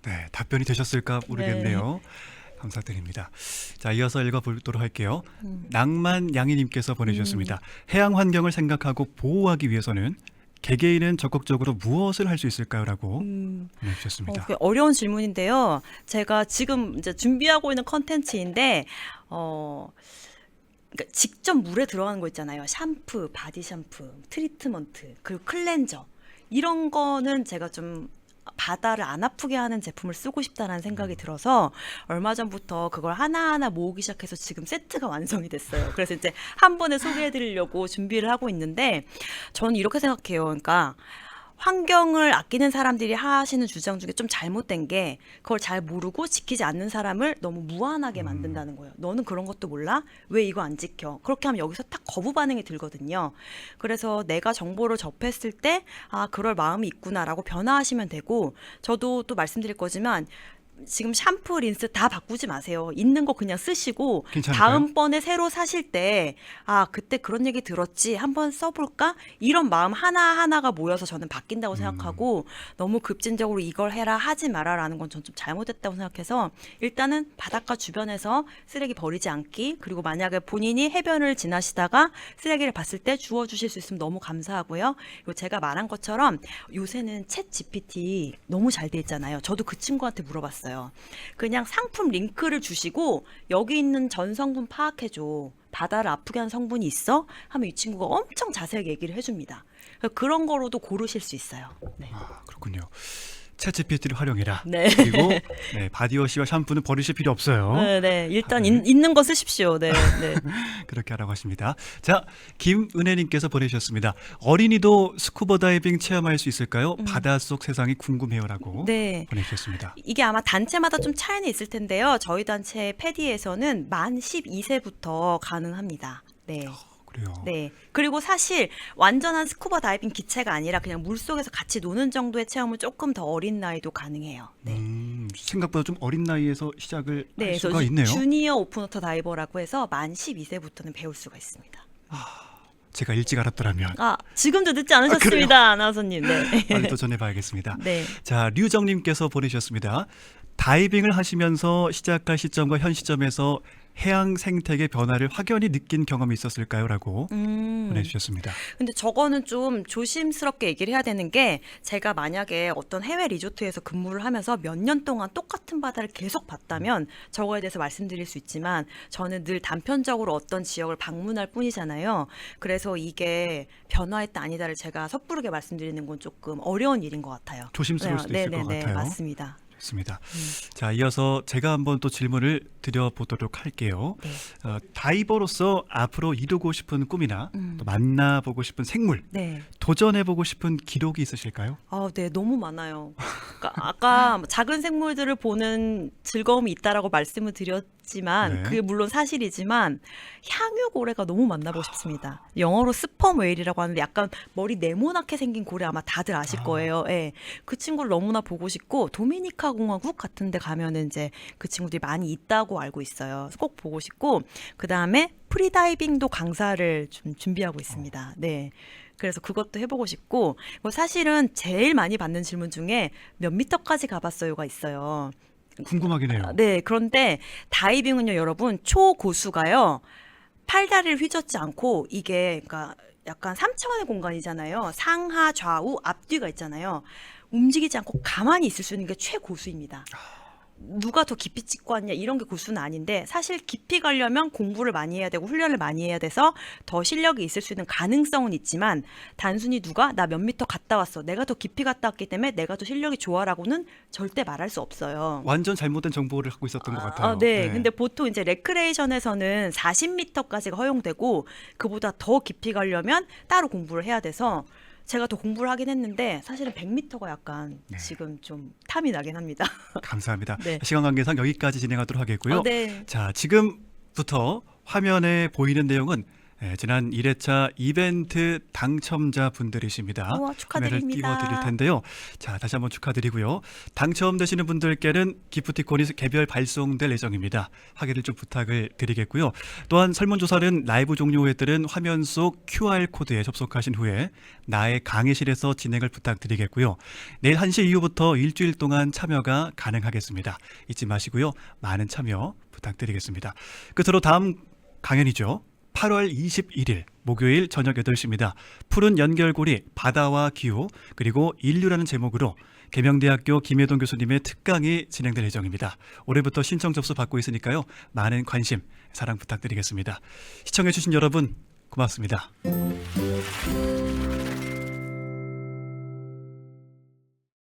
네, 답변이 되셨을까 모르겠네요. 감사드립니다. 자, 이어서 읽어보도록 할게요. 낭만 양이님께서 보내주셨습니다. 해양 환경을 생각하고 보호하기 위해서는 개개인은 적극적으로 무엇을 할 수 있을까요? 라고 보내주셨습니다. 어려운 질문인데요. 제가 지금 이제 준비하고 있는 컨텐츠인데, 그러니까 직접 물에 들어가는 거 있잖아요. 샴푸, 바디 샴푸, 트리트먼트, 그리고 클렌저. 이런 거는 제가 좀 바다를 안 아프게 하는 제품을 쓰고 싶다는 생각이 들어서 얼마 전부터 그걸 하나하나 모으기 시작해서 지금 세트가 완성이 됐어요. 그래서 이제 한 번에 소개해 드리려고 준비를 하고 있는데 저는 이렇게 생각해요. 그러니까 환경을 아끼는 사람들이 하시는 주장 중에 좀 잘못된 게 그걸 잘 모르고 지키지 않는 사람을 너무 무한하게 만든다는 거예요. 너는 그런 것도 몰라? 왜 이거 안 지켜? 그렇게 하면 여기서 딱 거부 반응이 들거든요. 그래서 내가 정보를 접했을 때 아, 그럴 마음이 있구나라고 변화하시면 되고 저도 또 말씀드릴 거지만 지금 샴푸, 린스 다 바꾸지 마세요. 있는 거 그냥 쓰시고 괜찮을까요? 다음번에 새로 사실 때 아, 그때 그런 얘기 들었지. 한번 써볼까? 이런 마음 하나하나가 모여서 저는 바뀐다고 생각하고 너무 급진적으로 이걸 해라 하지 마라라는 건 전 좀 잘못했다고 생각해서 일단은 바닷가 주변에서 쓰레기 버리지 않기 그리고 만약에 본인이 해변을 지나시다가 쓰레기를 봤을 때 주워주실 수 있으면 너무 감사하고요. 그리고 제가 말한 것처럼 요새는 챗 GPT 너무 잘 돼 있잖아요. 저도 그 친구한테 물어봤어요. 그냥 상품 링크를 주시고 여기 있는 전 성분 파악해줘. 바다를 아프게 하는 성분이 있어? 하면 이 친구가 엄청 자세하게 얘기를 해줍니다. 그런 거로도 고르실 수 있어요. 네. 아, 그렇군요. 챗GPT를 활용해라. 네. 그리고 네, 바디워시와 샴푸는 버리실 필요 없어요. 네, 네. 일단 있는 거 쓰십시오. 네, 네. 그렇게 하라고 하십니다. 자, 김은혜님께서 보내주셨습니다. 어린이도 스쿠버 다이빙 체험할 수 있을까요? 바닷속 세상이 궁금해요라고 네. 보내주셨습니다. 이게 아마 단체마다 좀 차이는 있을 텐데요. 저희 단체 패디에서는 만 12세부터 가능합니다. 네. 그래요. 네. 그리고 사실 완전한 스쿠버 다이빙 기체가 아니라 그냥 물속에서 같이 노는 정도의 체험은 조금 더 어린 나이도 가능해요. 네. 생각보다 좀 어린 나이에서 시작을 네, 할 그래서 수가 있네요. 주니어 오픈워터 다이버라고 해서 만 12세부터는 배울 수가 있습니다. 제가 일찍 알았더라면 아, 지금도 늦지 않으셨습니다, 아나운서님. 네. 빨리 또 전해봐야겠습니다. 네. 자, 류정님께서 보내주셨습니다. 다이빙을 하시면서 시작할 시점과 현 시점에서 해양 생태계 변화를 확연히 느낀 경험이 있었을까요? 라고 보내주셨습니다. 근데 저거는 좀 조심스럽게 얘기를 해야 되는 게 제가 만약에 어떤 해외 리조트에서 근무를 하면서 몇 년 동안 똑같은 바다를 계속 봤다면 저거에 대해서 말씀드릴 수 있지만 저는 늘 단편적으로 어떤 지역을 방문할 뿐이잖아요. 그래서 이게 변화했다 아니다를 제가 섣부르게 말씀드리는 건 조금 어려운 일인 것 같아요. 조심스러울 수도 있을 것 같아요. 맞습니다. 좋습니다. 자, 이어서 제가 한번 또 질문을 드려보도록 할게요. 네. 다이버로서 앞으로 이루고 싶은 꿈이나 또 만나보고 싶은 생물, 네. 도전해보고 싶은 기록이 있으실까요? 아, 네, 너무 많아요. 그러니까 아까 작은 생물들을 보는 즐거움이 있다라고 말씀을 드렸지만 네. 그게 물론 사실이지만 향유고래가 너무 만나보고 싶습니다. 영어로 스펌 웨일이라고 하는데 약간 머리 네모나게 생긴 고래 아마 다들 아실 거예요. 예. 그 친구를 너무나 보고 싶고 도미니카 공화국 같은 데 가면은 이제 그 친구들이 많이 있다고 알고 있어요. 그래서 꼭 보고 싶고 그다음에 프리다이빙도 강사를 좀 준비하고 있습니다. 네. 그래서 그것도 해보고 싶고 뭐 사실은 제일 많이 받는 질문 중에 몇 미터까지 가봤어요가 있어요. 궁금하긴 해요. 네, 그런데 다이빙은요, 여러분 초고수가요 팔다리를 휘젓지 않고 이게 그러니까 약간 3차원의 공간이잖아요. 상하, 좌우, 앞뒤가 있잖아요. 움직이지 않고 가만히 있을 수 있는 게 최고수입니다. 누가 더 깊이 찍고 왔냐 이런 게 고수는 아닌데 사실 깊이 가려면 공부를 많이 해야 되고 훈련을 많이 해야 돼서 더 실력이 있을 수 있는 가능성은 있지만 단순히 누가 나 몇 미터 갔다 왔어 내가 더 깊이 갔다 왔기 때문에 내가 더 실력이 좋아라고는 절대 말할 수 없어요. 완전 잘못된 정보를 갖고 있었던 것 같아요. 네. 근데 보통 이제 레크레이션에서는 40m까지가 허용되고 그보다 더 깊이 가려면 따로 공부를 해야 돼서 제가 더 공부를 하긴 했는데 사실은 100m가 약간 네. 지금 좀 탐이 나긴 합니다. 감사합니다. 네. 시간 관계상 여기까지 진행하도록 하겠고요. 네. 자, 지금부터 화면에 보이는 내용은 지난 1회차 이벤트 당첨자 분들이십니다. 우와, 축하드립니다. 화면을 띄워드릴 텐데요. 자, 다시 한번 축하드리고요. 당첨되시는 분들께는 기프티콘이 개별 발송될 예정입니다. 확인을 좀 부탁을 드리겠고요. 또한 설문조사는 라이브 종료 후에 뜨는 화면 속 QR코드에 접속하신 후에 나의 강의실에서 진행을 부탁드리겠고요. 내일 1시 이후부터 일주일 동안 참여가 가능하겠습니다. 잊지 마시고요. 많은 참여 부탁드리겠습니다. 끝으로 다음 강연이죠. 8월 21일 목요일 저녁 8시입니다. 푸른 연결고리 바다와 기후 그리고 인류라는 제목으로 계명대학교 김혜동 교수님의 특강이 진행될 예정입니다. 올해부터 신청 접수 받고 있으니까요. 많은 관심, 사랑 부탁드리겠습니다. 시청해주신 여러분 고맙습니다.